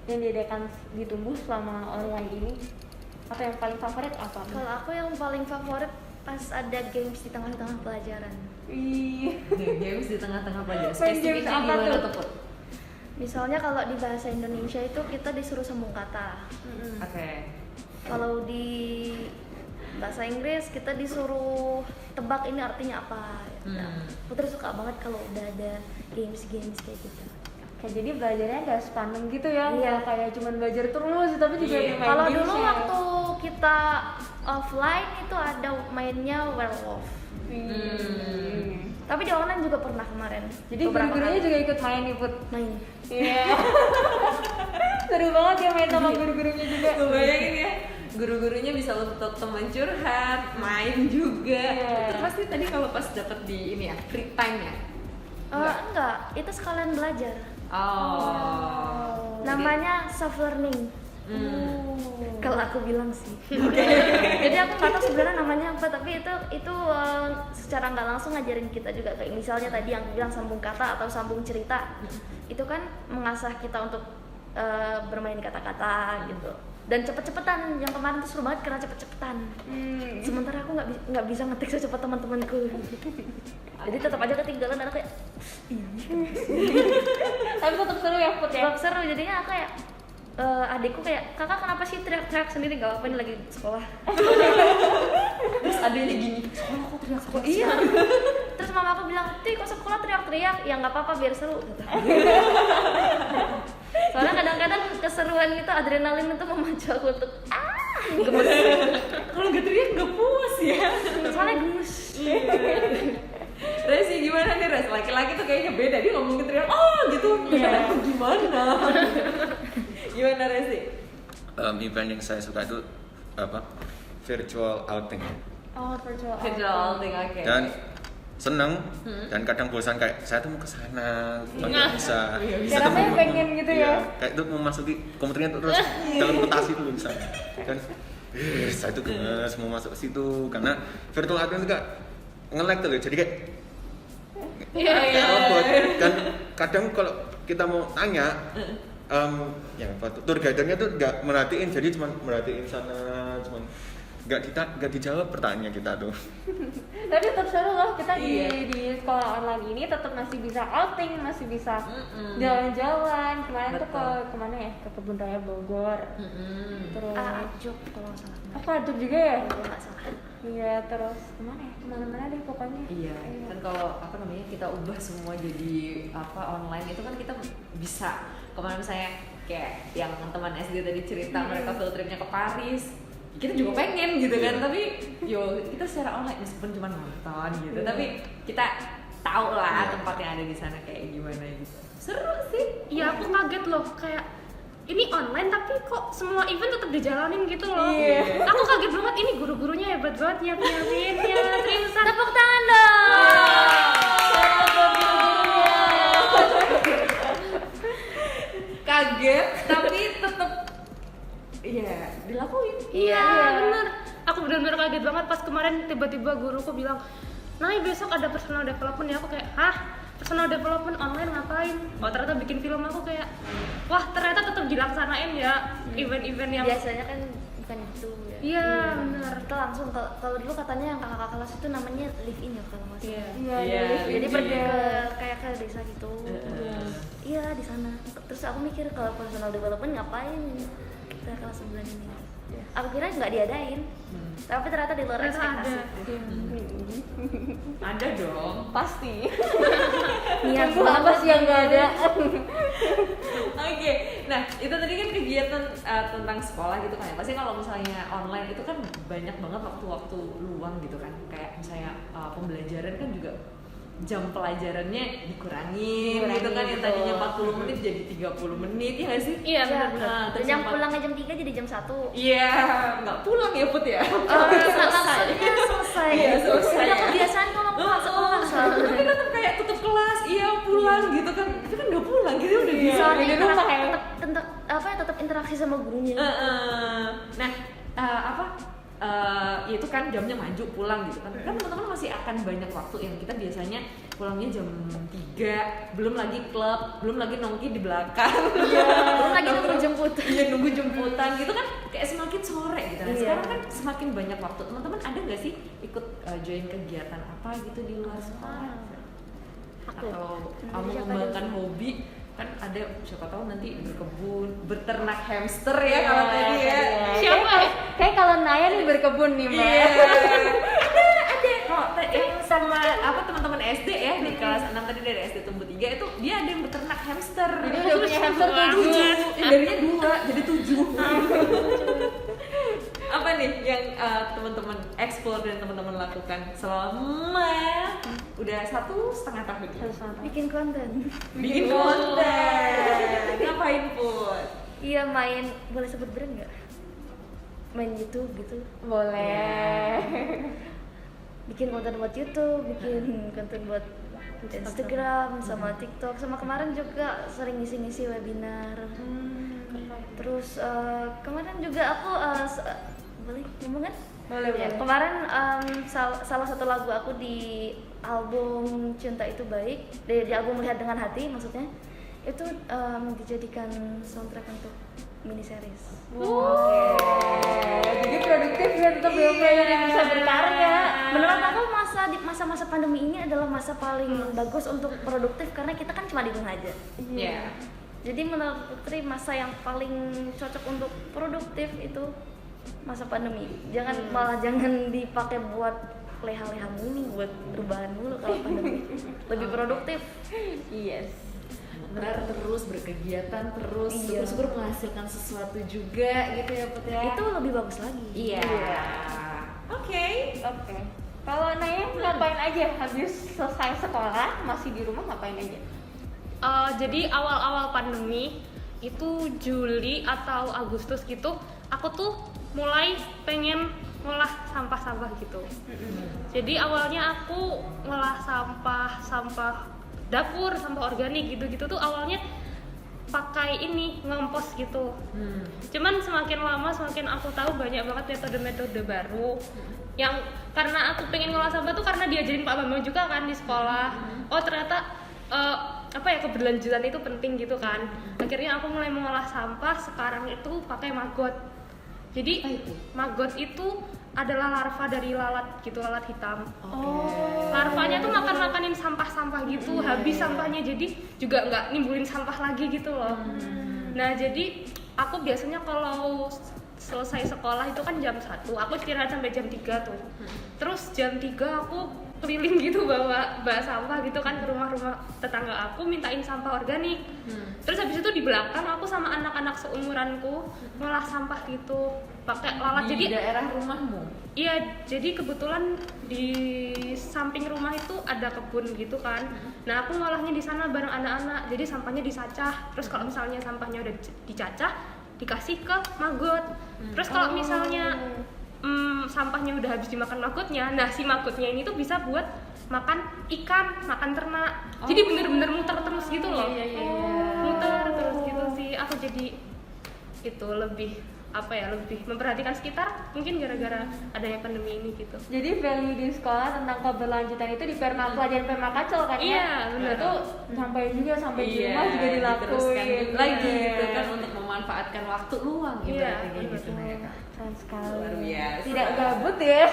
yang diadakan di Tumbuh selama online ini? Atau yang paling favorit apa? Kalau aku yang paling favorit pas ada games di tengah-tengah pelajaran. Ih, Games di tengah-tengah pelajaran. Main games Spesifiknya apa gimana tuh? tuh, Put? Misalnya kalau di bahasa Indonesia itu kita disuruh sambung kata. Oke. Kalau di bahasa Inggris kita disuruh tebak ini artinya apa. Nah, Putri suka banget kalau udah ada games-games kayak gitu. Kayak jadi belajarnya nggak sepaneng gitu ya, Iya. nggak kayak cuman belajar terus, tapi juga Iya. ada main Kalau games dulu ya. waktu kita offline itu ada mainnya werewolf. Tapi di online juga pernah kemarin. Jadi beberapa guru-gurunya kali. juga ikut main nih, Put. main. Iya. Seru banget ya main sama guru-gurunya juga. Gue bayangin ya, guru-gurunya bisa untuk teman curhat, main juga. Iya. Itu pasti tadi kalau pas dapet di ini ya, free time ya. Enggak, itu sekalian belajar. Oh. Namanya self learning. Kalau aku bilang sih. Jadi aku nggak tahu sebenarnya namanya apa, tapi itu secara nggak langsung ngajarin kita juga, kayak misalnya tadi yang bilang sambung kata atau sambung cerita. Itu kan mengasah kita untuk bermain kata-kata gitu. Dan cepet-cepetan, yang kemarin tuh seru banget karena cepet-cepetan. Sementara aku nggak bisa ngetik secepat teman-temanku. Jadi tetap aja ketinggalan, dan aku kayak Tapi tetap seru ya, Put ya. tetap seru. Jadinya aku kayak adikku kayak, kakak kenapa sih teriak-teriak sendiri, gak apa-apa ini lagi sekolah. Terus adanya gini, Oh iya. Terus mama aku bilang, "Ti, kok sekolah teriak-teriak?" Ya nggak apa-apa biar seru. Soalnya kadang-kadang keseruan itu, adrenalin itu memacu aku untuk gemes. kalau nggak teriak nggak puas ya. Soalnya gemes. Resi gimana nih, Res? Laki-laki tuh kayaknya beda, dia ngomong teriak, oh gitu. Iya. Aku gimana? Gimana Resi? Event yang saya suka itu apa? Virtual outing. Oh, virtual. Virtual thing, oke. Dan seneng dan kadang bosan, kayak saya tuh mau ke sana, nggak bisa. Kayak Saya tuh rasanya mau- pengen gitu ya. iya, kayak itu mau masuki komputernya tuh terus teleportasi dulu misalnya. Dan saya tuh gemes mau masuk ke situ karena virtual outing itu gak nge-lag tuh loh, jadi kayak kayak robot. Dan kadang kalau kita mau tanya, yang apa tuh, tour guide-nya tuh nggak merhatiin, jadi cuma merhatiin sana, cuma nggak dijawab pertanyaan kita tuh. Tapi tetap seru loh, kita Iya. di sekolah online ini tetap masih bisa outing, masih bisa jalan-jalan. Kemarin tuh ke Betul. kemana ya? Ke Kebun Raya Bogor. Terus Jok kalau nggak salah. aku ada juga ya. Kalau nggak salah. Iya, terus kemana ya? Kemana-mana deh pokoknya. Iya, kan kalau apa namanya kita ubah semua jadi apa online itu kan kita bisa kemarin misalnya kayak yang teman SD tadi cerita mereka field tripnya ke Paris, kita juga pengen gitu kan, tapi yo kita secara online meskipun cuma nonton gitu, tapi kita tahu lah tempat yang ada di sana kayak gimana gitu. Seru sih. Iya, aku kaget loh, kayak ini online tapi kok semua event tetap dijalanin gitu loh. Iya. Aku kaget banget, ini guru-gurunya hebat banget nyiapinnya. Seriusan. Tepuk tangan dong. Kaget tapi tetap iya dilakuin. Iya, bener. Aku benar-benar kaget banget pas kemarin tiba-tiba guruku bilang, "Nay, besok ada personal development ya." Aku kayak, "Hah? Personal development online ngapain?" Oh, ternyata bikin film. Aku kayak, wah, ternyata tetap dilaksanain ya event-event yang Biasanya kan bukan itu ya. Iya, benar. Kita langsung kalau dulu katanya yang kakak kelas itu namanya live in ya kalau nggak salah. Iya, Jadi live pergi in. ke kayak ke desa gitu. Iya di sana. Terus aku mikir kalau personal development ngapain kita kelas 9 ini. Aku kira nggak diadain. Tapi ternyata di luar Ternyata ekspektasi. Ada dong. Pasti. Niat Tunggu apa sih yang nggak ada? Oke, nah itu tadi kan kegiatan tentang sekolah gitu kan ya. Pasti kalau misalnya online itu kan banyak banget waktu-waktu luang gitu kan. Kayak misalnya pembelajaran kan juga jam pelajarannya dikurangin gitu kan, yang tadinya 40 menit jadi 30 menit ya nggak sih? Iya, benar. Nah, Dan terus yang sempat- pulangnya jam 3 jadi jam 1. Iya, nggak pulang ya Put ya? Maksudnya selesai. Iya, selesai. Udah kebiasaan kalau pulang sekolah selalu. Tapi tetap kayak tutup kelas, iya pulang gitu kan. Tapi kan nggak pulang gitu udah bisa. Soalnya di rumah ya. tetap interaksi sama gurunya. Nah, ya itu kan jamnya maju pulang gitu kan. Kan teman-teman masih akan banyak waktu yang kita biasanya pulangnya jam 3, belum lagi klub, belum lagi nongki di belakang. Belum lagi nunggu jemput. Iya, nunggu jemputan gitu kan kayak semakin sore gitu. Nah, Iya. sekarang kan semakin banyak waktu. Teman-teman ada nggak sih ikut join kegiatan apa gitu di luar sekolah? Atau mengembangkan hobi? Kan ada siapa tahu nanti berkebun, berternak hamster ya kalau tadi ya. Siapa? Kayak kalau Naya nih berkebun nih, Mbak. Iya. ada kok yang sama apa teman-teman SD ya di kelas 6 tadi dari SD Tumbuh 3 itu dia ada yang beternak hamster. Jadi udah punya hamster Tujuh. 7. Darinya 2 jadi 7. Apa nih yang teman-teman explore dan teman-teman lakukan selama udah 1,5 tahun? Bikin konten. Bikin konten. Ngapain Put? Iya main, boleh sebut brand nggak? Main YouTube gitu. Boleh. Bikin konten buat YouTube, bikin konten buat Instagram, sama TikTok, sama kemarin juga sering ngisi-ngisi webinar. Terus kemarin juga aku boleh ngomong kan? Boleh, Ya, boleh. kemarin salah satu lagu aku di album Cinta Itu Baik, di album Melihat Dengan Hati maksudnya, itu dijadikan soundtrack untuk mini series. Jadi produktif ya, tetap bisa berkarya. Menurut aku masa-masa pandemi ini adalah masa paling bagus untuk produktif karena kita kan cuma di rumah aja. Iya. Jadi menurut Putri masa yang paling cocok untuk produktif itu masa pandemi. Malah jangan dipakai buat leha-leha mulu, buat rebahan mulu kalau pandemi. Lebih produktif. Yes. Benar, terus berkegiatan terus, Iya. syukur-syukur menghasilkan sesuatu juga gitu ya Put ya. Itu lebih bagus lagi. Iya. Oke. Oke. Kalau Naya ngapain aja habis selesai sekolah, masih di rumah ngapain aja? Jadi awal-awal pandemi itu Juli atau Agustus gitu, aku tuh mulai pengen ngolah sampah-sampah gitu. Jadi awalnya aku ngolah sampah dapur, sampah organik gitu-gitu tuh awalnya pakai ini ngompos gitu. Cuman semakin lama semakin aku tahu banyak banget metode-metode baru yang karena aku pengen ngolah sampah tuh karena diajarin Pak Bambang juga kan di sekolah. Oh ternyata keberlanjutan itu penting gitu kan. Akhirnya aku mulai mengolah sampah sekarang itu pakai maggot. Jadi maggot itu adalah larva dari lalat gitu, lalat hitam. Larvanya tuh makan-makanin sampah-sampah gitu, habis sampahnya jadi juga nggak nimbulin sampah lagi gitu loh. Nah jadi aku biasanya kalau selesai sekolah itu kan jam 1, aku istirahat sampai jam 3 tuh. Terus jam 3 aku keliling gitu bawa sampah gitu kan ke rumah-rumah tetangga aku mintain sampah organik. Terus habis itu di belakang aku sama anak-anak seumuranku ngolah sampah gitu pakai lalat. Di Jadi daerah rumahmu. iya, jadi kebetulan di samping rumah itu ada kebun gitu kan. Nah, aku ngolahnya di sana bareng anak-anak. Jadi sampahnya disacah. Terus kalau misalnya sampahnya udah dicacah, dikasih ke maggot. Terus kalau misalnya sampahnya udah habis dimakan magotnya, nah si magotnya ini tuh bisa buat makan ikan, makan ternak. Jadi bener-bener muter terus gitu loh. Muter terus gitu sih. Aku jadi itu lebih lebih memperhatikan sekitar, mungkin gara-gara adanya pandemi ini gitu. Jadi value di sekolah tentang keberlanjutan itu di pelajaran permakacel kan ya? Iya, benar. Itu sampai di rumah juga diteruskan dilakuin lagi gitu kan untuk memanfaatkan waktu luang Iya, ibaratnya gitu betul. mereka. Keren sekali. Luar biasa. Tidak gabut ya.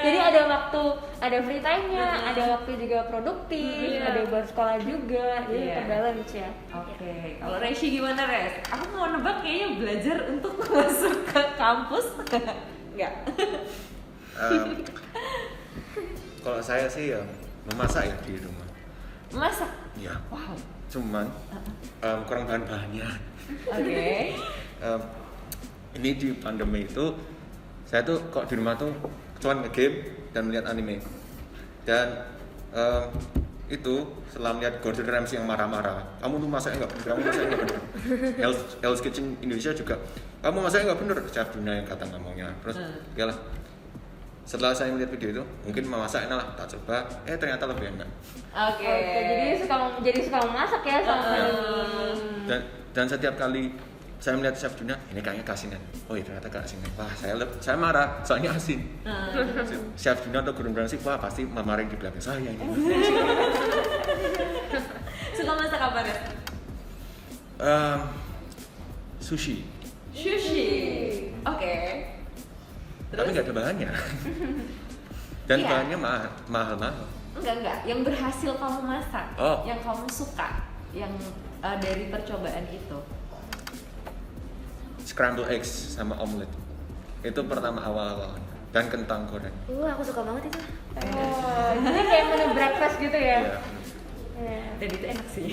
Jadi ada waktu, ada free time-nya, ada waktu juga produktif, Iya. ada buat sekolah juga. Jadi Iya. terbalance ya. Oke, kalau Reshi gimana Res? Aku mau nebak kayaknya belajar untuk masuk ke kampus. Enggak. Kalau saya sih ya memasak ya di rumah. Masak. Ya, Wow. cuman kurang bahan-bahannya. Oke. Ini di pandemi itu saya tuh kok di rumah tuh cuman nge-game dan melihat anime. Dan itu setelah melihat Gordon Ramsay yang marah-marah, kamu tuh masaknya nggak bener, kamu masaknya nggak bener. Hell's Kitchen Indonesia juga, kamu masaknya nggak bener, Chef Duna yang kata ngomongnya. Terus ya lah, setelah saya melihat video itu, mungkin memasak enak lah, tak coba, ternyata lebih enak. Oke. Jadi suka memasak ya sama pandemi. Dan setiap kali saya melihat Chef Duna, ini kayaknya kasinan. Oh iya ternyata kasinan. Wah saya marah, soalnya asin. Chef Duna atau Gordon Ramsay, wah pasti mamaring di belakang saya ini. Suka masak apa Res? Sushi. Sushi. Oke. Tapi nggak ada bahannya. Dan Iya. bahannya mahal-mahal. Enggak. Yang berhasil kamu masak, Oh. yang kamu suka, yang dari percobaan itu. Scrambled eggs sama omelet. Itu pertama awal-awal. Dan kentang goreng. Aku suka banget itu. Oh, jadi kayak menu breakfast gitu ya? Iya. Iya. Dan itu enak sih.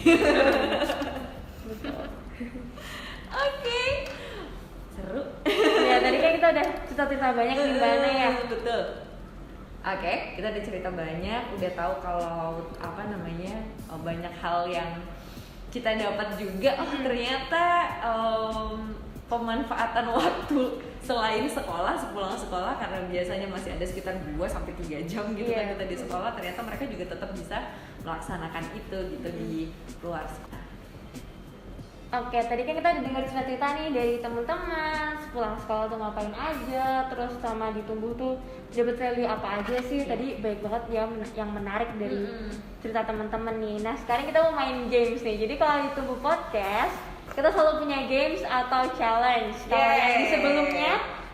Oke. Seru. Ya tadi kan kita udah cerita-cerita banyak nih Mbak Ana ya. Betul. Oke, kita udah cerita banyak, udah tahu kalau banyak hal yang kita dapat juga. Oh ternyata pemanfaatan waktu selain sekolah, sepulang sekolah, karena biasanya masih ada sekitar 2-3 jam gitu kan kita di sekolah, ternyata mereka juga tetap bisa melaksanakan itu gitu di luar sana. Oke, tadi kan kita udah dengar cerita-cerita nih dari teman-teman sepulang sekolah tuh ngapain aja, terus sama di Tumbuh tuh dapat value apa aja sih. Tadi baik banget ya yang menarik dari cerita teman-teman nih. Nah sekarang kita mau main games nih. Jadi kalau di Tumbuh Podcast kita selalu punya games atau challenge. Kalau yang di sebelumnya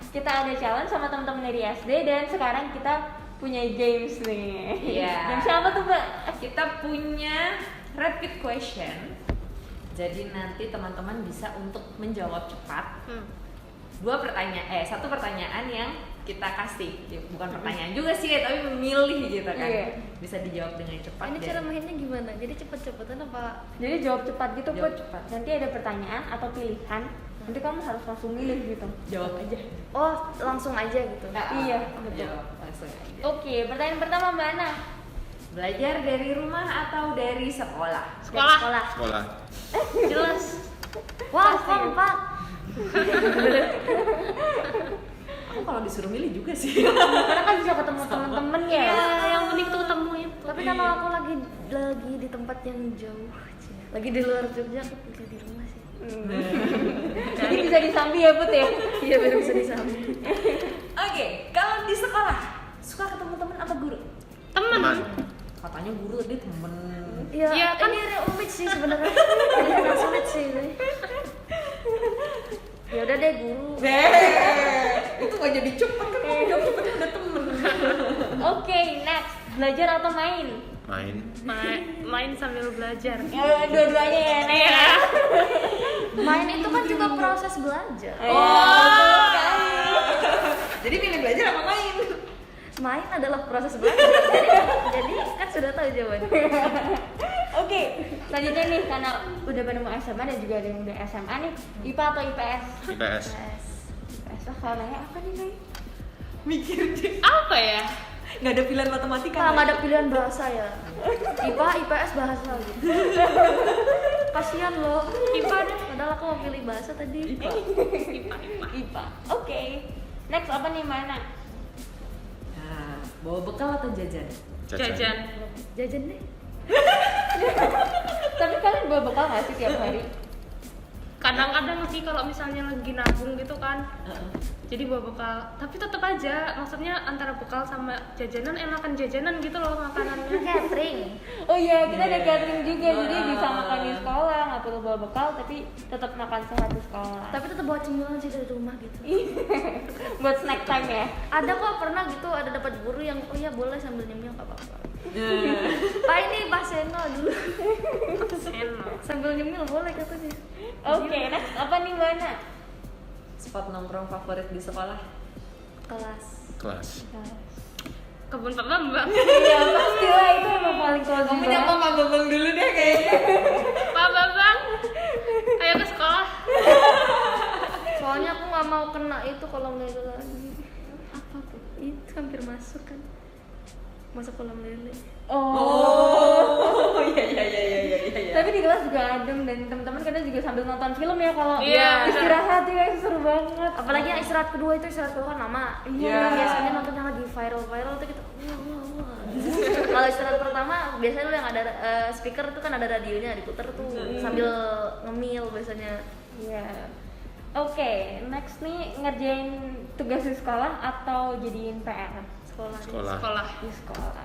kita ada challenge sama teman-teman dari SD, dan sekarang kita punya games nih. Iya. Games apa tuh Mbak? Kita punya rapid question. Jadi nanti teman-teman bisa untuk menjawab cepat. Satu pertanyaan yang kita kasih, bukan pertanyaan juga sih, tapi memilih gitu kan. Iya. Bisa dijawab dengan cepat. Ini cara mainnya gimana? Jadi cepet-cepetan apa? Jadi jawab cepat gitu Jawab Put. cepat. Nanti ada pertanyaan atau pilihan. Nanti kamu harus langsung milih gitu. Jawab aja. Oh, langsung aja gitu. Iya, betul. Jawab langsung aja. Oke, pertanyaan pertama Mbak Ana. Belajar dari rumah atau dari sekolah? Sekolah. Sekolah. Jelas. Wah, kompak. Aku kalau disuruh milih juga sih. Karena kan bisa ketemu temen-temen ya. Iya, yang penting tuh ketemu itu. Tapi kalau aku lagi di tempat yang jauh, lagi di luar Jogja, aku pilih di rumah sih. Jadi bisa disambi ya Put ya. Iya, biar bisa disambung. Oke, kalau di sekolah suka ketemu teman apa guru? Temen. Katanya guru dia temen. Iya, Iya, kan? ini rumit sih sebenarnya. Ini sulit sih ini. Ya udah deh guru. Itu gak jadi cepet kan, kamu jawab cepetnya udah temen. Oke, next. Belajar atau main? Main. Main sambil belajar. Ya, dua-duanya ya, Nek. Iya. Main itu kan juga proses belajar. Oh. Jadi milih belajar apa main? main adalah proses belajar. jadi kan sudah tahu jawabannya. Oke, selanjutnya nih karena udah pada mau SMA dan juga ada yang udah SMA nih, IPA atau IPS? IPS. Yes. IPS lah, kalau nanya apa nih Nay? Mikir deh. Apa ya? Nggak ada pilihan matematika. Kalau nggak ada pilihan bahasa ya, IPA, IPS, bahasa gitu. Kasian loh. IPA deh. Padahal aku mau pilih bahasa tadi. IPA. IPA. Oke. Next apa nih mana? Nah, bawa bekal atau jajan? Jajan. Jajan deh. Tapi kalian bawa bekal nggak sih tiap hari? Kadang-kadang sih kalau misalnya lagi nabung gitu kan, jadi bawa bekal. Tapi tetap aja, maksudnya antara bekal sama jajanan enakan jajanan gitu loh makanannya. Catering. Oh iya, kita ada catering juga, jadi Wah. bisa makan di sekolah, nggak perlu bawa bekal, tapi tetap makan sehat di sekolah. Tapi tetap bawa cemilan sih dari rumah gitu. Buat snack time ya. Ada kok pernah gitu, ada dapat guru yang oh iya boleh sambil nyemil nggak apa-apa. Nah, Pak ini Pak Seno dulu. Enak. Sambil nyemil boleh katanya. Oke, next apa nih mana? spot nongkrong favorit di sekolah? Kelas. Kelas. Kebun Pak Bambang. Iya pastilah itu emang paling cozy Kamu banget. nyapa Pak Bambang dulu deh kayaknya. Pak Bambang, ayo ke sekolah. Soalnya aku nggak mau kena itu kolam lele lagi. Apa tuh? Itu hampir masuk kan. Masuk kolam lele. Oh. Iya. Tapi di kelas juga adem dan teman-teman kadang juga sambil nonton film ya kalau Iya, istirahat ya itu seru banget. Apalagi yang istirahat kedua itu istirahat kedua kan lama. Iya. Kita biasanya nonton yang lagi viral tuh kita. Kalau istirahat pertama biasanya lu yang ada speaker tuh kan ada radionya diputer tuh sambil ngemil biasanya. Iya. Oke, next nih ngerjain tugas di sekolah atau jadiin PR Sekolah. Sekolah. di sekolah.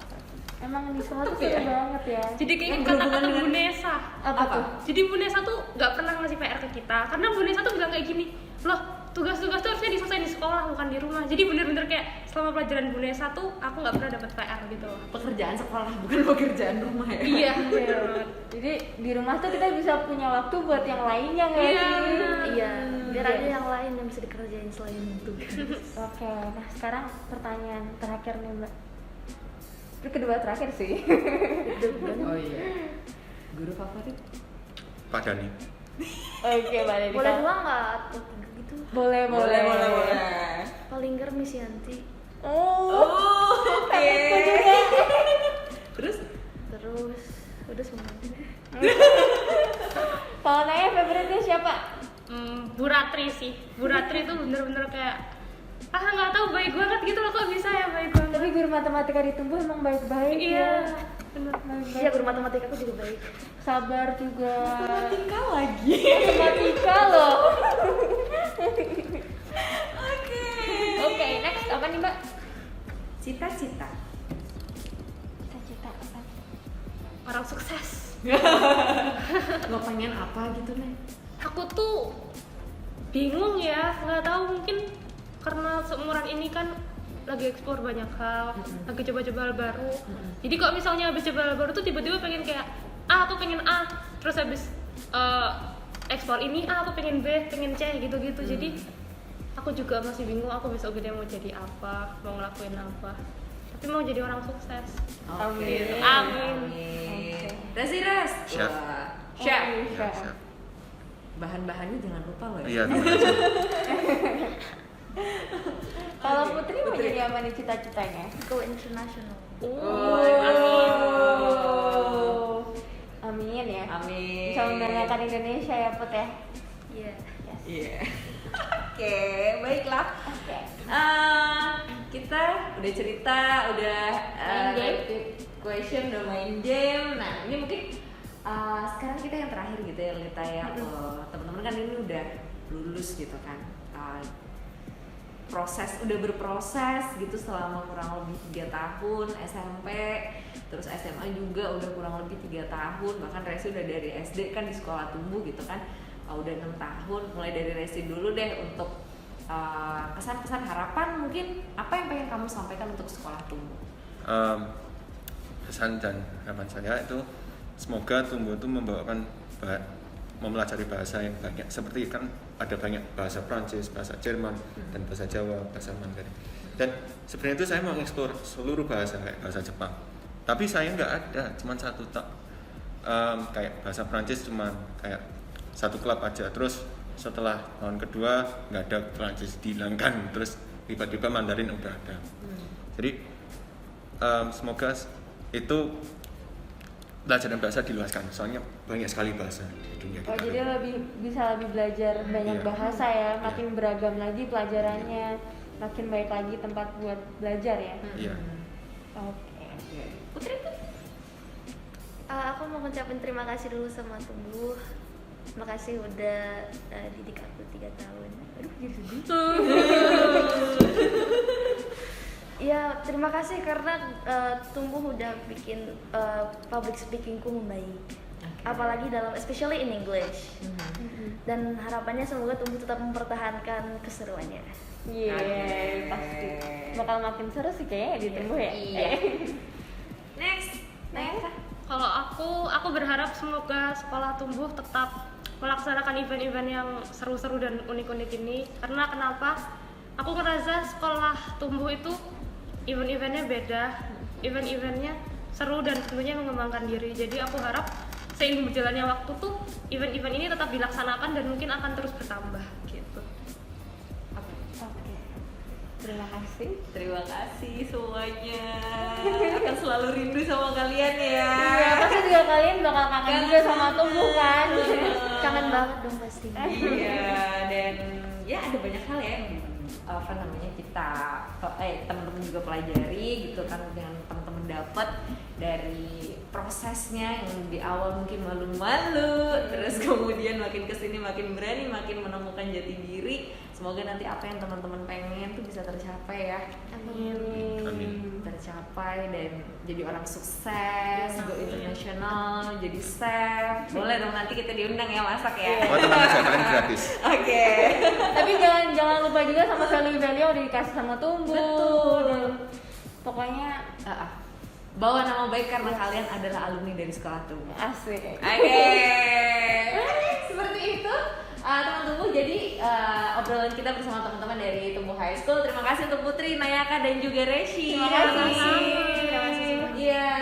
Emang di sekolah tuh Tetep seru ya? banget ya. Jadi kayak Yang kata-kata berhubungan Bu dengan- Nesa. Apa tuh? Jadi Bu Nesa tuh nggak pernah ngasih PR ke kita karena Bu Nesa tuh bilang kayak gini, loh tugas-tugas tuh harusnya diselesaikan di sekolah bukan di rumah. Jadi bener-bener kayak selama pelajaran Bu Nesa tuh aku nggak pernah dapat PR gitu loh. Pekerjaan sekolah bukan pekerjaan rumah ya. Iya. Iya. Jadi di rumah tuh kita bisa punya waktu buat yang lainnya nggak Iya. sih? Iya, biar Iya. ada yang lain yang bisa dikerjain selain tugas. Oke, nah sekarang pertanyaan terakhir nih Mbak. Itu kedua terakhir sih. Oh iya. Guru favorit? Pak Dani. Oke, Mbak Dedi. Boleh dua nggak atau tiga gitu? Boleh. Paling ger Miss Yanti. Oh, Oke. Terus? Terus udah semua. kalau Naya favoritnya siapa? Bu Ratri sih. Bu Ratri tuh bener-bener kayak nggak tahu baik banget gitu loh, kok bisa ya baik banget. Tapi guru matematika di Tumbuh emang baik-baik Iya. ya. Bener. Baik-baik. Iya, guru matematika aku juga baik. Sabar juga. Matematika lagi. Matematika loh. Oke. Oke, next apa nih Mbak? Cita-cita. Cita-cita apa? Orang sukses. Lo pengen apa gitu nih? Aku tuh bingung ya, nggak tahu mungkin karena seumuran ini kan lagi eksplor banyak hal, lagi coba-coba hal baru. Jadi kalau misalnya habis coba hal baru tuh tiba-tiba pengen kayak aku pengen A, terus habis eksplor ini aku pengen B, pengen C gitu-gitu. Jadi aku juga masih bingung aku besok gede mau jadi apa, mau ngelakuin apa. Tapi mau jadi orang sukses. Oke. Amin. Resi Res. Siap. Wah. Chef. Ya, siap. Bahan-bahannya jangan lupa loh ya. Iya, teman aja. Kalau Putri mau jadi apa nih cita-citanya? Go international. Amin ya. Amin. Bisa membanggakan Indonesia ya Put ya. Iya. Yes. Iya. Oke, baiklah. Oke. Kita udah cerita, udah Main game. rapid question, udah main game. Nah, ini mungkin sekarang kita yang terakhir gitu ya, Lita ya. Teman-teman kan ini udah lulus gitu kan. Udah berproses gitu selama kurang lebih 3 tahun SMP, terus SMA juga udah kurang lebih 3 tahun, bahkan Resi udah dari SD kan di sekolah Tumbuh gitu kan. Udah 6 tahun. Mulai dari Resi dulu deh untuk kesan-kesan harapan, mungkin apa yang pengen kamu sampaikan untuk sekolah Tumbuh? Pesan dan harapan saya itu semoga Tumbuh itu membawakan mempelajari bahasa yang banyak, seperti kan ada banyak bahasa Prancis, bahasa Jerman, dan bahasa Jawa, bahasa Mandarin. Dan sebenarnya itu saya mau eksplor seluruh bahasa kayak bahasa Jepang. Tapi saya nggak ada, cuma satu tak. Kayak bahasa Prancis cuma kayak satu klub aja. Terus setelah tahun kedua nggak ada Prancis, dihilangkan. Terus tiba-tiba Mandarin udah ada. Jadi semoga itu pelajaran bahasa diluaskan. Soalnya banyak sekali bahasa di dunia kita. Oh, jadi bisa lebih belajar banyak Iya. bahasa ya, makin beragam lagi pelajarannya, makin baik lagi tempat buat belajar ya. Iya. Oke. Putri tuh Aku mau ngucapin terima kasih dulu sama Tumbuh. Makasih udah didik aku 3 tahun. Aduh, jadi sedih. Ya, terima kasih karena Tumbuh udah bikin public speakingku membaik. Apalagi dalam, especially in English. Dan harapannya semoga Tumbuh tetap mempertahankan keseruannya. Iya, pasti bakal makin seru sih kayaknya di Tumbuh ya. Iya. Next. Kalau aku berharap semoga sekolah Tumbuh tetap melaksanakan event-event yang seru-seru dan unik-unik ini. Karena kenapa? Aku ngerasa sekolah Tumbuh itu event-eventnya beda, event-eventnya seru dan tentunya mengembangkan diri. Jadi aku harap seiring berjalannya waktu tuh event-event ini tetap dilaksanakan dan mungkin akan terus bertambah gitu. Oke. Terima kasih. Terima kasih semuanya. Akan selalu rindu sama kalian ya. Iya, pasti juga kalian bakal kangen juga sama Tumbuh kan. Kangen banget dong pasti. Iya, dan ya ada banyak hal ya yang kita teman-teman juga pelajari gitu kan, yang teman-teman dapat dari prosesnya yang di awal mungkin malu-malu, terus kemudian makin kesini makin berani, makin menemukan jati diri. Semoga nanti apa yang teman-teman pengen tuh bisa tercapai ya. Amin. Tercapai dan jadi orang sukses, go internasional, jadi chef. Boleh dong nanti kita diundang ya masak ya. Oh, tenang aja, makan gratis. Oke. Tapi jangan lupa juga sama value-value yang udah dikasih sama Tumbuh. Betul. Dan pokoknya Bawa nama baik karena kalian adalah alumni dari sekolah Tumbuh. asik. Oke. Seperti itu teman Tumbuh. Jadi obrolan kita bersama teman-teman dari Tumbuh High School. Terima kasih untuk Putri, Nayaka dan juga Reshi. Terima kasih. Terima kasih. Iya,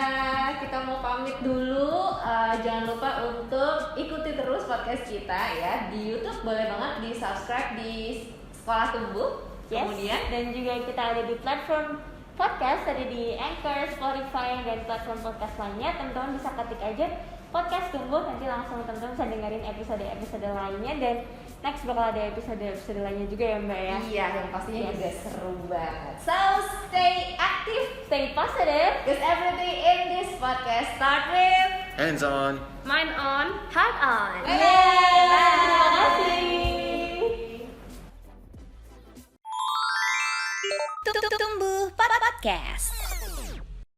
kita mau pamit dulu. Jangan lupa untuk ikuti terus podcast kita ya di YouTube. Boleh banget di subscribe di Sekolah Tumbuh. Yes. Kemudian Dan juga kita ada di platform podcast, ada di Anchor, Spotify, dan platform podcast lainnya. Teman-teman bisa ketik aja podcast Tumbuh, nanti langsung teman-teman bisa dengerin episode-episode lainnya. Dan next bakal ada episode-episode lainnya juga ya Mbak ya. iya, yang pastinya Yes. juga seru banget. So stay active, Stay positive. because everything in this podcast start with Hands on. Mind on. Heart on. Terima kasih. Tumbuh Podcast.